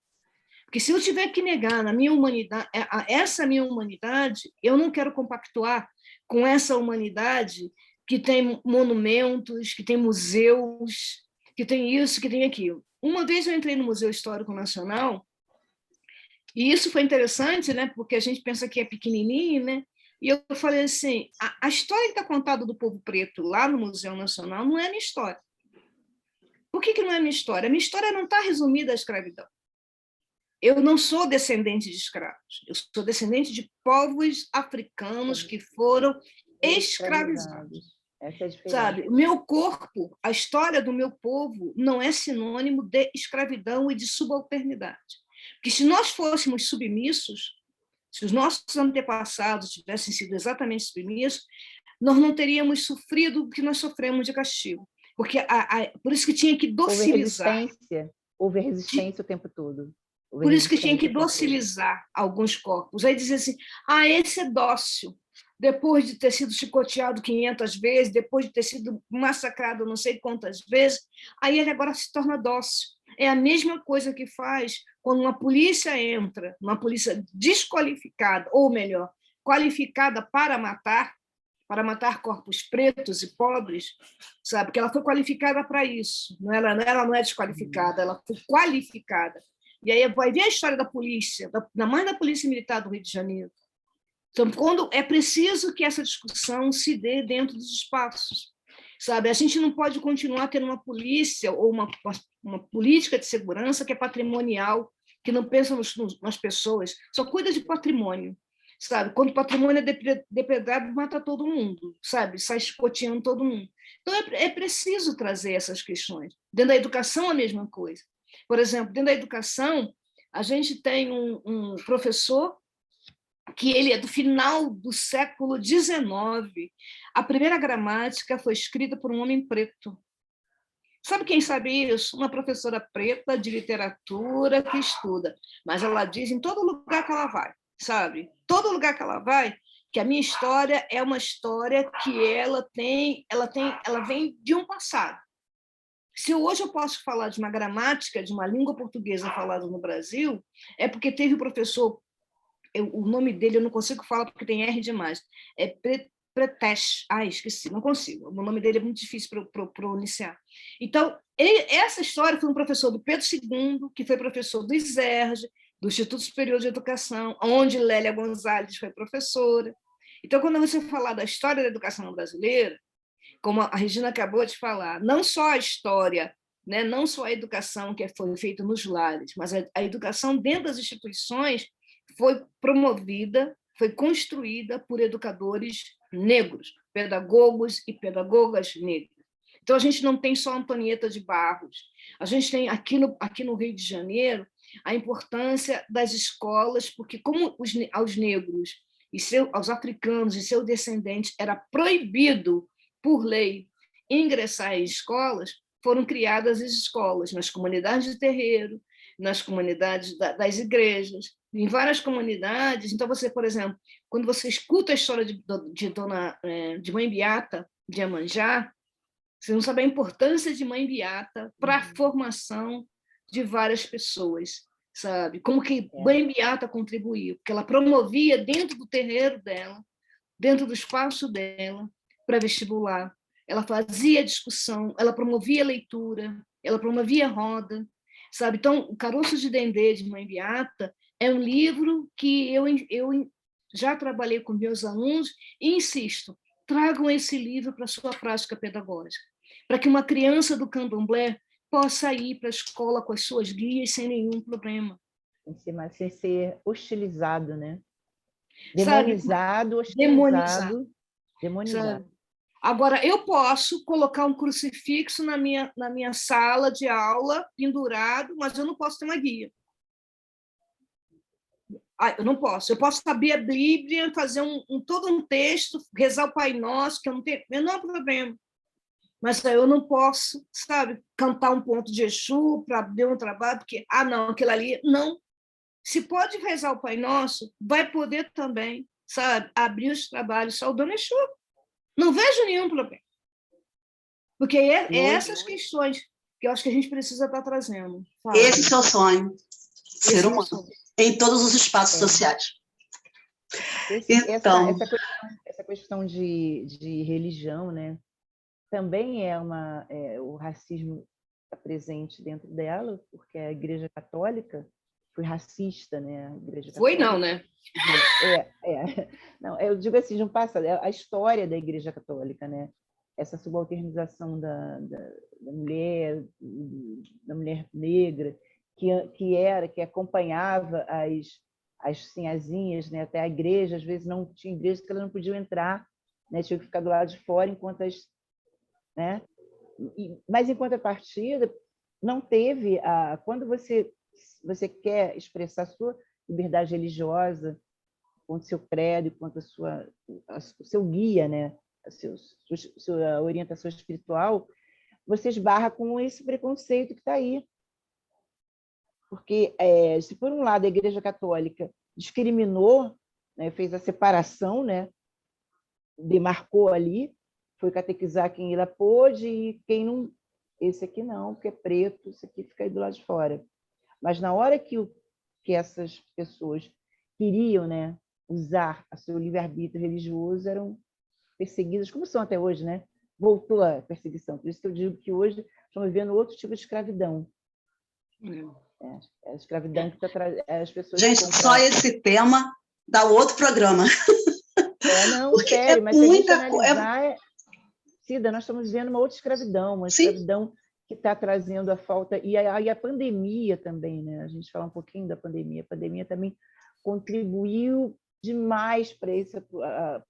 Porque se eu tiver que negar na minha humanidade, essa minha humanidade, eu não quero compactuar com essa humanidade que tem monumentos, que tem museus, que tem isso, que tem aquilo. Uma vez eu entrei no Museu Histórico Nacional, e isso foi interessante, né? Porque a gente pensa que é pequenininho, né? E eu falei assim, a história que está contada do povo preto lá no Museu Nacional não é a minha história. Por que não é a minha história? A minha história não está resumida à escravidão. Eu não sou descendente de escravos, eu sou descendente de povos africanos que foram escravizados. Essa é a diferença. Sabe? O meu corpo, a história do meu povo não é sinônimo de escravidão e de subalternidade. Porque se nós fôssemos submissos, se os nossos antepassados tivessem sido exatamente submissos, nós não teríamos sofrido o que nós sofremos de castigo. Porque por isso que tinha que docilizar. Houve resistência o tempo todo. Por isso que tinha que docilizar alguns corpos. Aí dizia assim, esse é dócil. Depois de ter sido chicoteado 500 vezes, depois de ter sido massacrado não sei quantas vezes, aí ele agora se torna dócil. É a mesma coisa que faz quando uma polícia entra, uma polícia desqualificada, ou melhor, qualificada para matar corpos pretos e pobres, sabe? Porque ela foi qualificada para isso. Ela não é desqualificada, ela foi qualificada. E aí vai ver a história da polícia, da mãe da Polícia Militar do Rio de Janeiro. Então, quando é preciso que essa discussão se dê dentro dos espaços, sabe? A gente não pode continuar tendo uma polícia ou uma política de segurança que é patrimonial, que não pensa nas pessoas, só cuida de patrimônio, sabe? Quando o patrimônio é depredado, mata todo mundo, sabe? Sai chicoteando todo mundo. Então, é preciso trazer essas questões. Dentro da educação, a mesma coisa. Por exemplo, dentro da educação, a gente tem um professor que ele é do final do século XIX. A primeira gramática foi escrita por um homem preto. Sabe quem sabe isso? Uma professora preta de literatura que estuda. Mas ela diz em todo lugar que ela vai, sabe? Todo lugar que ela vai, que a minha história é uma história que ela vem de um passado. Se hoje eu posso falar de uma gramática, de uma língua portuguesa falada no Brasil, é porque teve o professor, o nome dele eu não consigo falar porque tem R demais, é Pretesh, esqueci, não consigo, o nome dele é muito difícil para pronunciar. Então, essa história foi um professor do Pedro II, que foi professor do ISERJ, do Instituto Superior de Educação, onde Lélia Gonzalez foi professora. Então, quando você falar da história da educação brasileira, como a Regina acabou de falar, não só a história, né, não só a educação que foi feita nos lares, mas a educação dentro das instituições foi promovida, foi construída por educadores negros, pedagogos e pedagogas negras. Então, a gente não tem só Antonieta de Barros, a gente tem aqui no Rio de Janeiro a importância das escolas, porque como aos negros e aos africanos e seus descendentes era proibido por lei ingressar em escolas, foram criadas as escolas nas comunidades de terreiro, nas comunidades das igrejas, em várias comunidades. Então, você, por exemplo, quando você escuta a história de Mãe Beata, de Iemanjá, você não sabe a importância de Mãe Beata para a formação de várias pessoas, sabe? Como que Mãe Beata contribuiu, porque ela promovia dentro do terreiro dela, dentro do espaço dela, para vestibular. Ela fazia discussão, ela promovia leitura, ela promovia roda, sabe? Então, o Caroço de Dendê, de Mãe Beata, é um livro que eu já trabalhei com meus alunos e insisto, tragam esse livro para a sua prática pedagógica, para que uma criança do candomblé possa ir para a escola com as suas guias sem nenhum problema. Sem ser hostilizado, né? Demonizado, hostilizado, demonizado. Agora, eu posso colocar um crucifixo na minha sala de aula, pendurado, mas eu não posso ter uma guia. Eu não posso. Eu posso abrir a Bíblia, fazer todo um texto, rezar o Pai Nosso, que eu não tenho menor problema. Mas eu não posso, sabe, cantar um ponto de Exu para abrir um trabalho, porque, não, aquilo ali, não. Se pode rezar o Pai Nosso, vai poder também, sabe, abrir os trabalhos saudando Exu. Não vejo nenhum problema. Porque essas questões que eu acho que a gente precisa estar trazendo. Sabe? Esse é o sonho. Ser humano. Em todos os espaços sociais. Então, essa questão de religião, né? Também o racismo está presente dentro dela, porque a Igreja Católica foi racista, né? A Igreja foi Católica, não, né? Não, eu digo assim, de um passado, a história da Igreja Católica, né? Essa subalternização da mulher negra, que acompanhava as sinhazinhas, né? Até a igreja, às vezes não tinha igreja que elas não podiam entrar, né? Tinham que ficar do lado de fora enquanto né? Mas em contrapartida, não teve quando você quer expressar a sua liberdade religiosa, quanto seu credo, quanto o seu guia, né? Sua orientação espiritual, você esbarra com esse preconceito que está aí. porque, se por um lado a Igreja Católica discriminou, né, fez a separação, né, demarcou ali, foi catequizar quem ela pôde e quem não, esse aqui não, porque é preto, esse aqui fica aí do lado de fora. Mas na hora que essas pessoas queriam, né, usar o seu livre-arbítrio religioso, eram perseguidas, como são até hoje, né? Voltou a perseguição. Por isso que eu digo que hoje estamos vivendo outro tipo de escravidão. É a escravidão que está trazendo as pessoas. Gente, só esse tema dá outro programa. Não, porque sério, mas se a gente analisar, Cida, nós estamos vivendo uma outra escravidão, uma escravidão que está trazendo a falta. E a pandemia também, né? A gente fala um pouquinho da pandemia. A pandemia também contribuiu demais para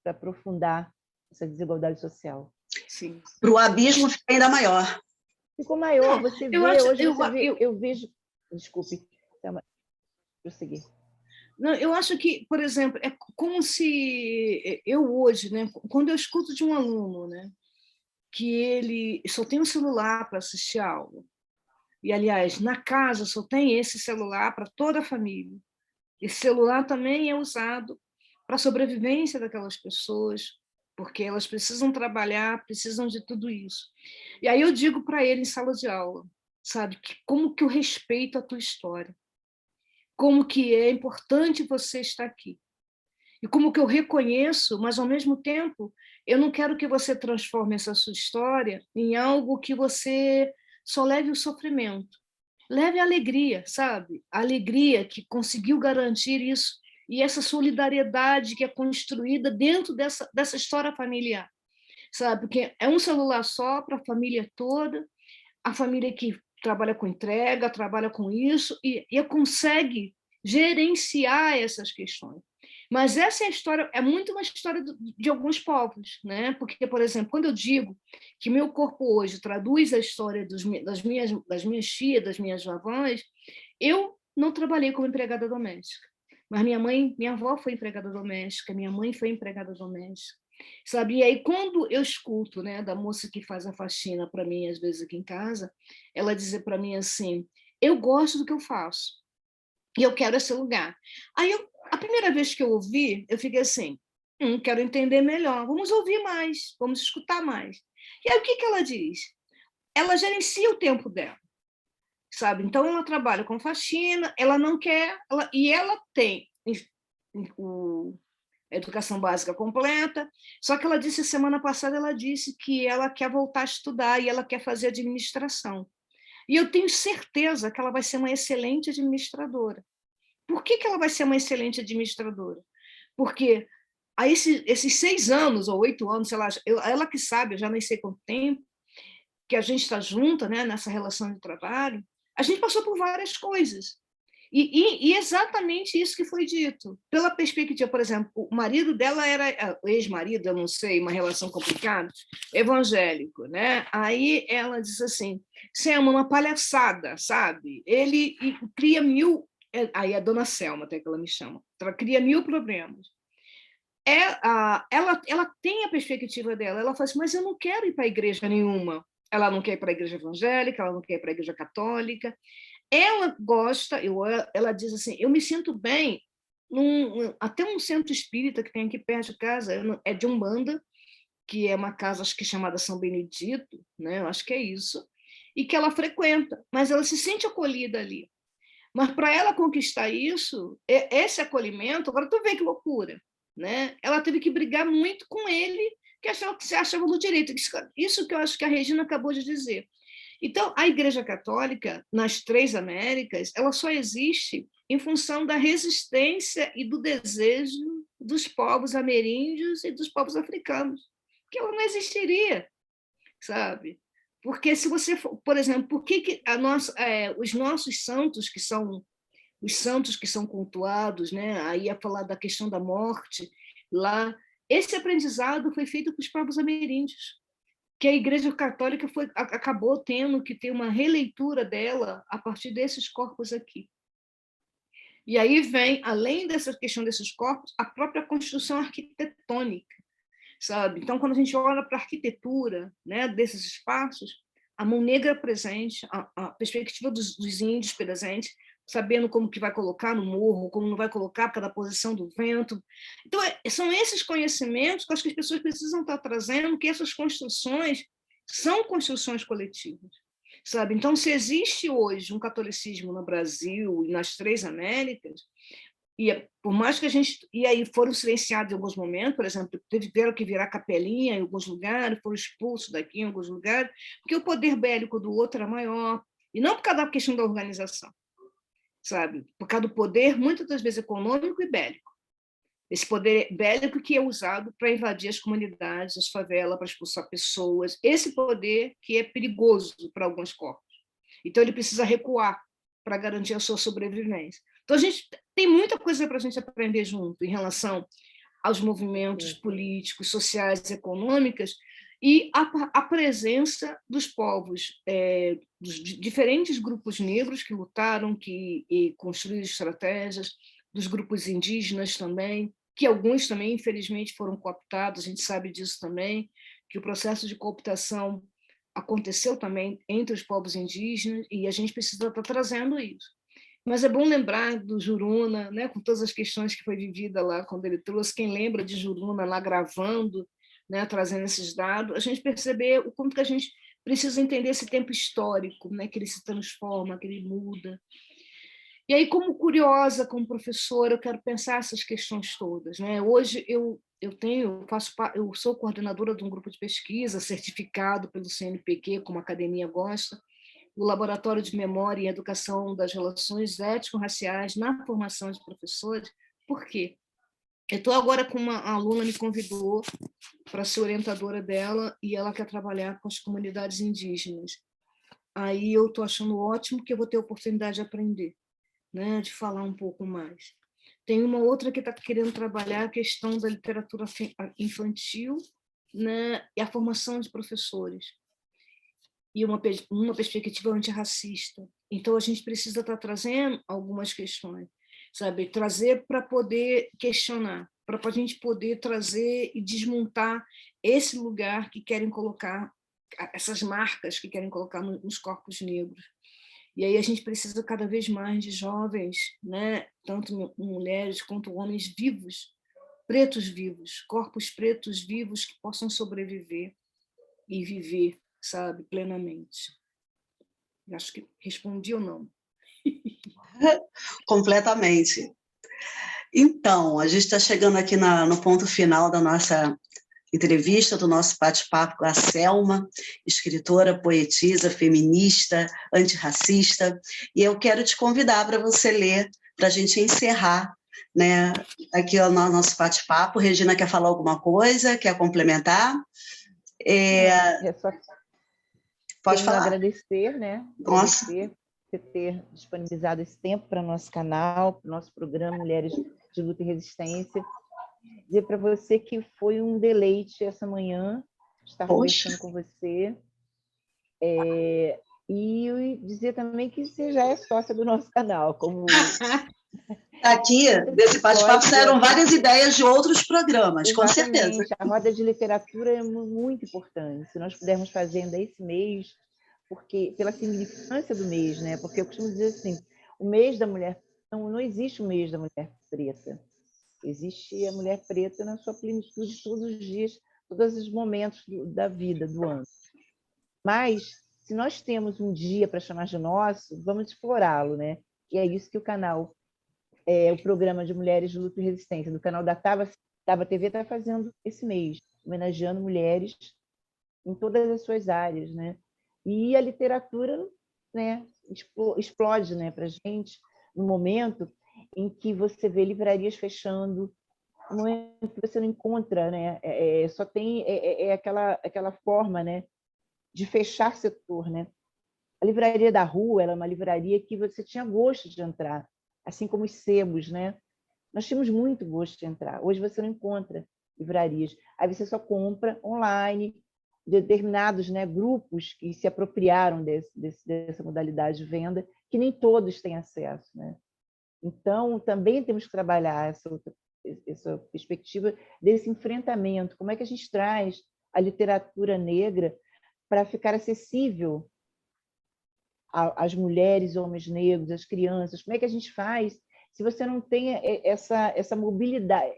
aprofundar essa desigualdade social. Sim. Para o abismo ficar ainda maior. Ficou maior. Você vê, eu vejo. Desculpe, prosseguir. Não, eu acho que, por exemplo, é como se eu hoje, né, quando eu escuto de um aluno, né, que ele só tem um celular para assistir aula, e, aliás, na casa só tem esse celular para toda a família. Esse celular também é usado para a sobrevivência daquelas pessoas, porque elas precisam trabalhar, precisam de tudo isso. E aí eu digo para ele em sala de aula, sabe, que como que eu respeito a tua história, como que é importante você estar aqui. E como que eu reconheço, mas, ao mesmo tempo, eu não quero que você transforme essa sua história em algo que você só leve o sofrimento. Leve a alegria, sabe? A alegria que conseguiu garantir isso e essa solidariedade que é construída dentro dessa história familiar, sabe? Porque é um celular só para a família toda, a família que trabalha com entrega, trabalha com isso e consegue gerenciar essas questões. Mas essa é a história, é muito uma história de alguns povos, né? Porque, por exemplo, quando eu digo que meu corpo hoje traduz a história das minhas tias, das minhas avós, eu não trabalhei como empregada doméstica, mas minha avó foi empregada doméstica, minha mãe foi empregada doméstica, sabe? E aí, quando eu escuto, né, da moça que faz a faxina para mim, às vezes aqui em casa, ela dizer para mim assim: eu gosto do que eu faço e eu quero esse lugar. Aí, a primeira vez que eu ouvi, eu fiquei assim: quero entender melhor, vamos ouvir mais, vamos escutar mais. E aí, o que ela diz? Ela gerencia o tempo dela, sabe? Então, ela trabalha com faxina, ela não quer, e ela tem a educação básica completa, só que ela disse, semana passada, ela disse que ela quer voltar a estudar e ela quer fazer administração. E eu tenho certeza que ela vai ser uma excelente administradora. Por que ela vai ser uma excelente administradora? Porque há esses 6 anos ou 8 anos, sei lá, ela que sabe, eu já nem sei quanto tempo, que a gente está junta, né, nessa relação de trabalho, a gente passou por várias coisas. E exatamente isso que foi dito. Pela perspectiva, por exemplo, o marido dela era, o ex-marido, eu não sei, uma relação complicada, evangélico, né? Aí ela diz assim, Selma, uma palhaçada, sabe? Ele cria 1000... Aí a dona Selma, até que ela me chama. Ela cria 1000 problemas. Ela tem a perspectiva dela. Ela fala assim, mas eu não quero ir para a igreja nenhuma. Ela não quer ir para a igreja evangélica, ela não quer ir para a igreja católica. Ela gosta, ela diz assim, eu me sinto bem até um centro espírita que tem aqui perto de casa, é de Umbanda, que é uma casa, acho que chamada São Benedito, né? Eu acho que é isso, e que ela frequenta, mas ela se sente acolhida ali. Mas para ela conquistar isso, esse acolhimento, agora tu vê que loucura, né? Ela teve que brigar muito com ele, que se achava no direito. Isso que eu acho que a Regina acabou de dizer. Então, a Igreja Católica, nas 3 Américas, ela só existe em função da resistência e do desejo dos povos ameríndios e dos povos africanos, que ela não existiria, sabe? Porque se você for, por exemplo, por que os nossos santos, que são os santos que são cultuados, né? Aí ia falar da questão da morte lá, esse aprendizado foi feito com os povos ameríndios, que a Igreja Católica acabou tendo que ter uma releitura dela a partir desses corpos aqui. E aí vem, além dessa questão desses corpos, a própria construção arquitetônica, sabe? Então, quando a gente olha para a arquitetura, né, desses espaços, a mão negra presente, a perspectiva dos índios presente, sabendo como que vai colocar no morro, como não vai colocar por causa da posição do vento. Então, são esses conhecimentos que eu acho que as pessoas precisam estar trazendo, que essas construções são construções coletivas, sabe? Então, se existe hoje um catolicismo no Brasil e nas três Américas, e por mais que a gente... E aí foram silenciados em alguns momentos, por exemplo, tiveram que virar capelinha em alguns lugares, foram expulsos daqui em alguns lugares, porque o poder bélico do outro era maior, e não por causa da questão da organização, sabe? Por causa do poder, muitas das vezes, econômico e bélico. Esse poder bélico que é usado para invadir as comunidades, as favelas, para expulsar pessoas. Esse poder que é perigoso para alguns corpos. Então, ele precisa recuar para garantir a sua sobrevivência. Então, a gente tem muita coisa para a gente aprender junto em relação aos movimentos políticos, sociais, econômicos, e a presença dos povos, dos diferentes grupos negros que lutaram, que construíram estratégias, dos grupos indígenas também, que alguns também, infelizmente, foram cooptados, a gente sabe disso também, que o processo de cooptação aconteceu também entre os povos indígenas, e a gente precisa estar trazendo isso. Mas é bom lembrar do Juruna, né, com todas as questões que foi vivida lá quando ele trouxe, quem lembra de Juruna lá gravando, né, trazendo esses dados, a gente perceber o quanto que a gente precisa entender esse tempo histórico, né, que ele se transforma, que ele muda. E aí, como curiosa, como professora, eu quero pensar essas questões todas, né? Hoje eu sou coordenadora de um grupo de pesquisa certificado pelo CNPq, como a academia gosta, o Laboratório de Memória e Educação das Relações Étnico-Raciais na formação de professores. Por quê? Eu estou agora com uma aluna, me convidou para ser orientadora dela, e ela quer trabalhar com as comunidades indígenas. Aí eu estou achando ótimo que eu vou ter a oportunidade de aprender, né, de falar um pouco mais. Tem uma outra que está querendo trabalhar a questão da literatura infantil, né, e a formação de professores, e uma perspectiva antirracista. Então, a gente precisa estar trazendo algumas questões, sabe? Trazer para poder questionar, para a gente poder trazer e desmontar esse lugar que querem colocar, essas marcas que querem colocar nos corpos negros. E aí a gente precisa cada vez mais de jovens, né? Tanto mulheres quanto homens vivos, pretos vivos, corpos pretos vivos que possam sobreviver e viver, sabe, plenamente. Acho que respondi ou não. Completamente. Então, a gente está chegando aqui no ponto final da nossa entrevista, do nosso bate-papo com a Selma, escritora, poetisa, feminista, antirracista, e eu quero te convidar para você ler, para a gente encerrar, né, aqui o nosso bate-papo. Regina quer falar alguma coisa? Quer complementar? Pode falar. Agradecer, né? Nossa. Agradecer por ter disponibilizado esse tempo para o nosso canal, para o nosso programa Mulheres de Luta e Resistência. Dizer para você que foi um deleite essa manhã estar conversando com você. E dizer também que você já é sócia do nosso canal. Como aqui, desse bate-papo, saíram várias ideias de outros programas, exatamente, com certeza. A roda de literatura é muito importante. Se nós pudermos fazer ainda esse mês, porque pela significância do mês, né? Porque eu costumo dizer assim, o mês da mulher... Não existe o mês da mulher preta. Existe a mulher preta na sua plenitude todos os dias, todos os momentos da vida, do ano. Mas, se nós temos um dia para chamar de nosso, vamos explorá-lo, né? E é isso que o canal, o programa de Mulheres de Luta e Resistência, do canal da Tava TV, está fazendo esse mês, homenageando mulheres em todas as suas áreas, né? E a literatura, né, explode, né, para a gente, no momento em que você vê livrarias fechando, no momento que você não encontra, né, só tem aquela forma, né, de fechar setor, né? A livraria da rua, ela é uma livraria que você tinha gosto de entrar, assim como os sebos, né? Nós tínhamos muito gosto de entrar. Hoje você não encontra livrarias. Aí você só compra online, determinados, né, grupos que se apropriaram dessa modalidade de venda, que nem todos têm acesso, né? Então, também temos que trabalhar essa perspectiva desse enfrentamento. Como é que a gente traz a literatura negra para ficar acessível as mulheres, homens negros, as crianças? Como é que a gente faz se você não tem essa mobilidade,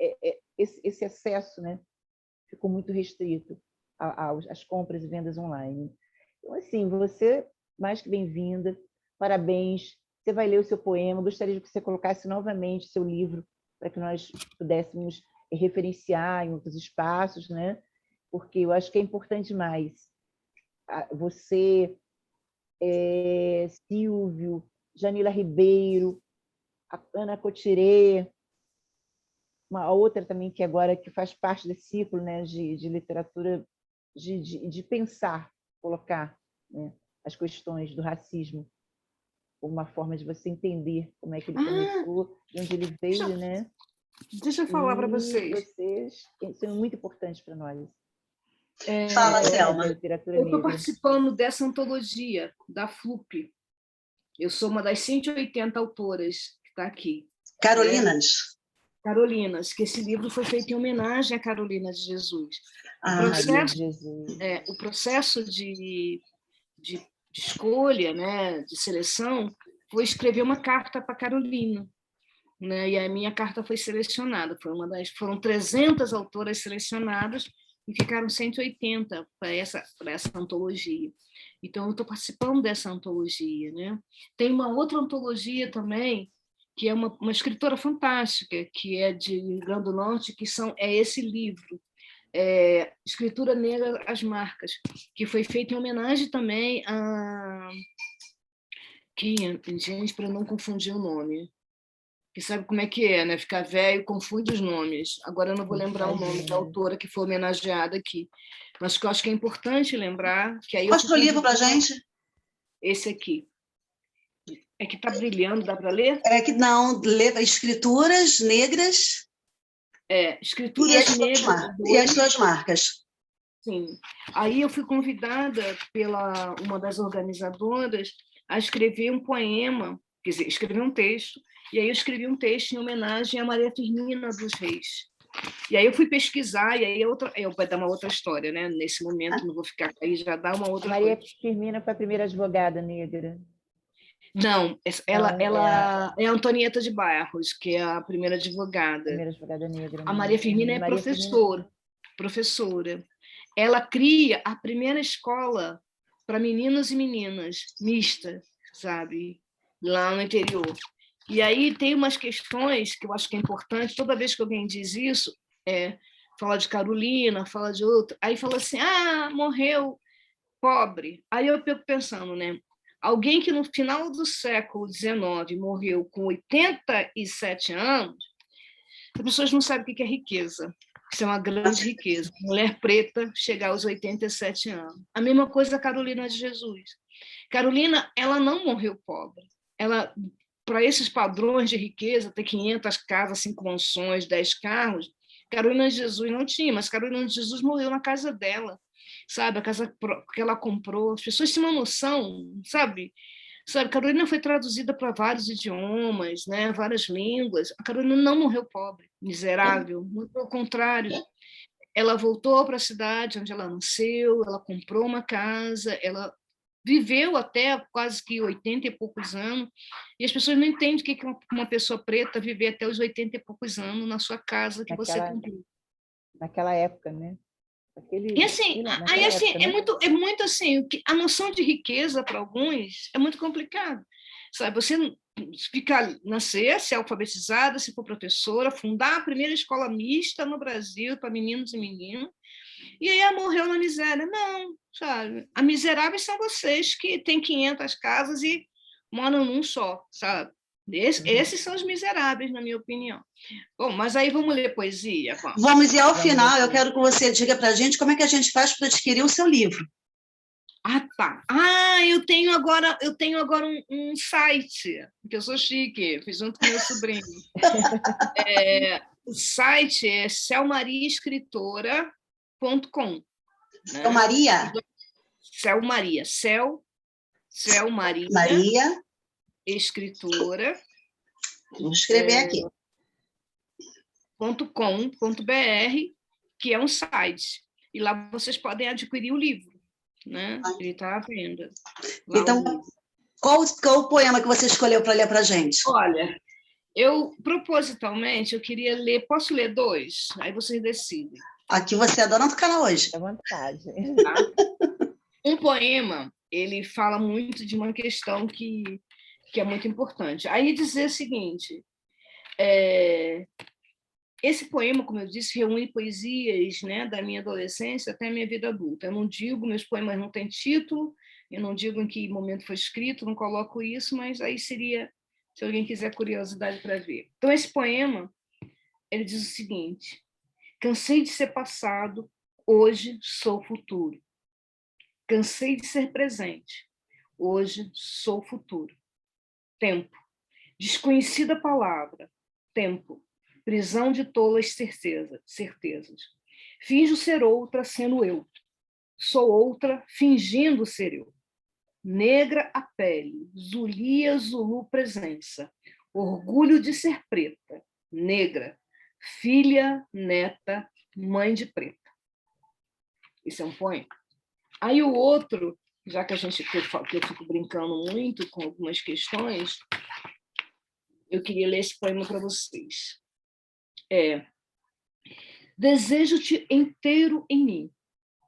esse acesso, né? Ficou muito restrito às compras e vendas online. Então, assim, você, mais que bem-vinda, parabéns. Você vai ler o seu poema. Gostaria que você colocasse novamente seu livro para que nós pudéssemos referenciar em outros espaços, né? Porque eu acho que é importante demais. Você, Silvio, Janila Ribeiro, a Ana Cotirê, uma outra também que agora que faz parte desse ciclo, né, de literatura, de pensar, colocar, né, as questões do racismo como uma forma de você entender como é que ele começou, de onde ele veio, né? Deixa eu falar para E vocês. vocês são muito importantes para nós. Fala, Selma. Literatura Eu estou negra. participando dessa antologia da FLUP. Eu sou uma das 180 autoras que está aqui. Carolinas. Carolinas, que esse livro foi feito em homenagem a Carolina de Jesus. O processo de escolha, né, de seleção, foi escrever uma carta para Carolina, né, e a minha carta foi selecionada. Foram 300 autoras selecionadas e ficaram 180 para essa antologia. Então, eu estou participando dessa antologia, né? Tem uma outra antologia também, que é uma escritora fantástica, que é de Rio Grande do Norte, é esse livro, Escritura Negra às Marcas, que foi feito em homenagem também a... Gente, para não confundir o nome, que sabe como é que é, né? Ficar velho, confunde os nomes. Agora eu não vou lembrar o nome da autora que foi homenageada aqui, mas que eu acho que é importante lembrar... Mostra o livro para a gente. Esse aqui. É que está brilhando, dá para ler? É que não, Escrituras Negras. Escrituras Negras. E as suas marcas. Sim. Aí eu fui convidada pela uma das organizadoras a escrever um poema, quer dizer, escrever um texto, e aí eu escrevi um texto em homenagem a Maria Firmina dos Reis. E aí eu fui pesquisar, e aí vai dar uma outra história, né? Nesse momento, não vou ficar aí, já dá uma outra Maria coisa. Firmina foi a primeira advogada negra. Não, ela é a Antonieta de Barros, que é a primeira advogada. Primeira advogada negra. A Maria Firmina é professora. Ela cria a primeira escola para meninos e meninas, mista, sabe? Lá no interior. E aí tem umas questões que eu acho que é importante, toda vez que alguém diz isso, fala de Carolina, fala de outra, aí fala assim, morreu pobre. Aí eu fico pensando, né? Alguém que no final do século XIX morreu com 87 anos, as pessoas não sabem o que é riqueza. Isso é uma grande riqueza. Mulher preta chegar aos 87 anos. A mesma coisa a Carolina de Jesus. Carolina, ela não morreu pobre. Ela, para esses padrões de riqueza, ter 500 casas, 5 mansões, 10 carros, Carolina de Jesus não tinha, mas Carolina de Jesus morreu na casa dela, sabe? A casa que ela comprou. As pessoas têm uma noção, sabe? Carolina foi traduzida para vários idiomas, né? Várias línguas. A Carolina não morreu pobre, miserável. Muito pelo contrário. Ela voltou para a cidade onde ela nasceu, ela comprou uma casa, ela viveu até quase que 80 e poucos anos, e as pessoas não entendem o que é uma pessoa preta viver até os 80 e poucos anos na sua casa que você comprou. Naquela época, né? E assim, é muito assim, a noção de riqueza para alguns é muito complicado. Sabe, você nascer, ser alfabetizada, se for professora, fundar a primeira escola mista no Brasil para meninos e meninas, e aí morreu na miséria. Não, sabe? A miseráveis são vocês que têm 500 casas e moram num só, sabe? Esses são os miseráveis, na minha opinião. Bom, mas aí vamos ler poesia? Vamos, e ao final eu quero que você diga para a gente como é que a gente faz para adquirir o seu livro. Tá. Eu tenho agora um site, que eu sou chique, fiz junto com meu sobrinho. O site é celmariaescritora.com. Celmaria? Celmaria. Celmaria. Maria. Escritora. Vou escrever aqui. .com.br, que é um site. E lá vocês podem adquirir o livro, né? Ele está à venda. Então, Qual o poema que você escolheu para ler para a gente? Olha, eu, propositalmente, eu queria ler... Posso ler 2? Aí vocês decidem. Aqui você é dona do canal hoje. À vontade. Tá? Um poema, ele fala muito de uma questão que é muito importante. Aí dizer o seguinte... Esse poema, como eu disse, reúne poesias, né, da minha adolescência até a minha vida adulta. Eu não digo, meus poemas não têm título, eu não digo em que momento foi escrito, não coloco isso, mas aí seria, se alguém quiser curiosidade para ver. Então, esse poema, ele diz o seguinte: cansei de ser passado, hoje sou futuro. Cansei de ser presente, hoje sou futuro. Tempo, desconhecida palavra, tempo, prisão de tolas certezas. Finjo ser outra sendo eu. Sou outra fingindo ser eu. Negra a pele, Zulia, Zulu presença. Orgulho de ser preta, negra, filha, neta, mãe de preta. Isso é um poema. Aí o outro, já que que eu fico brincando muito com algumas questões, eu queria ler esse poema para vocês. Desejo-te inteiro em mim,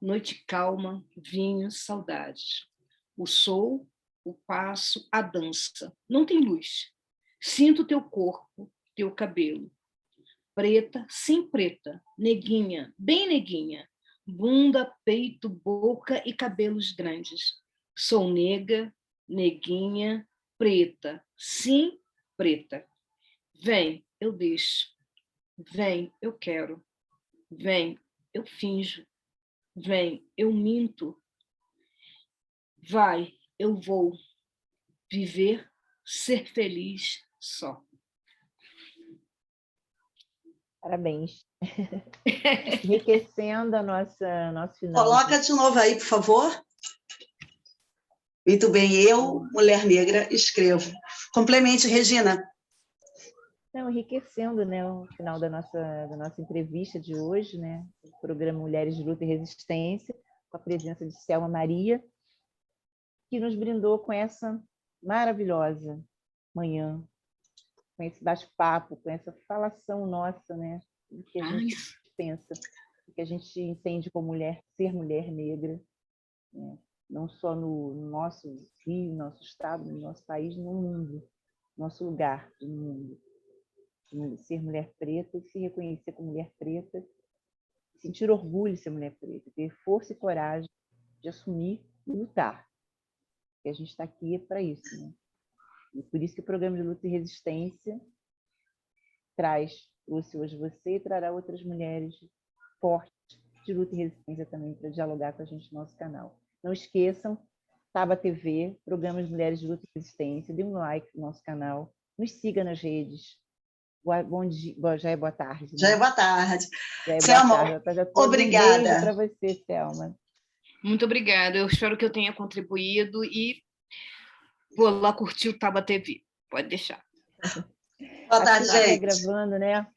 noite calma, vinho, saudades. O sou, o passo, a dança, não tem luz. Sinto teu corpo, teu cabelo. Preta, sim preta, neguinha, bem neguinha. Bunda, peito, boca e cabelos grandes. Sou nega, neguinha, preta, sim preta. Vem, eu deixo. Vem, eu quero. Vem, eu finjo. Vem, eu minto. Vai, eu vou. Viver, ser feliz só. Parabéns. Enriquecendo nosso final. Coloca de novo aí, por favor. Muito bem, eu, mulher negra, escrevo. Complemente, Regina. Não, enriquecendo, né, o final da nossa entrevista de hoje, né, o programa Mulheres de Luta e Resistência, com a presença de Selma Maria, que nos brindou com essa maravilhosa manhã, com esse bate-papo, com essa falação nossa, né, do que a gente pensa, do que a gente entende como mulher, ser mulher negra, né, não só no nosso Rio, no nosso estado, no nosso país, no mundo, nosso lugar no mundo. Ser mulher preta, se reconhecer como mulher preta, sentir orgulho de ser mulher preta, ter força e coragem de assumir e lutar. E a gente está aqui para isso, né? E por isso que o programa de luta e resistência trouxe hoje você e trará outras mulheres fortes de luta e resistência também para dialogar com a gente no nosso canal. Não esqueçam, Taba TV, programas de Mulheres de Luta e Resistência, dê um like no nosso canal, nos siga nas redes. Bom dia, já é boa tarde. Né? Já é boa tarde. Já é Selma, boa tarde. obrigada. Um beijo para você, Selma. Muito obrigada. Eu espero que eu tenha contribuído e vou lá curtir o Taba TV. Pode deixar. Boa tarde, gente. Gravando, né?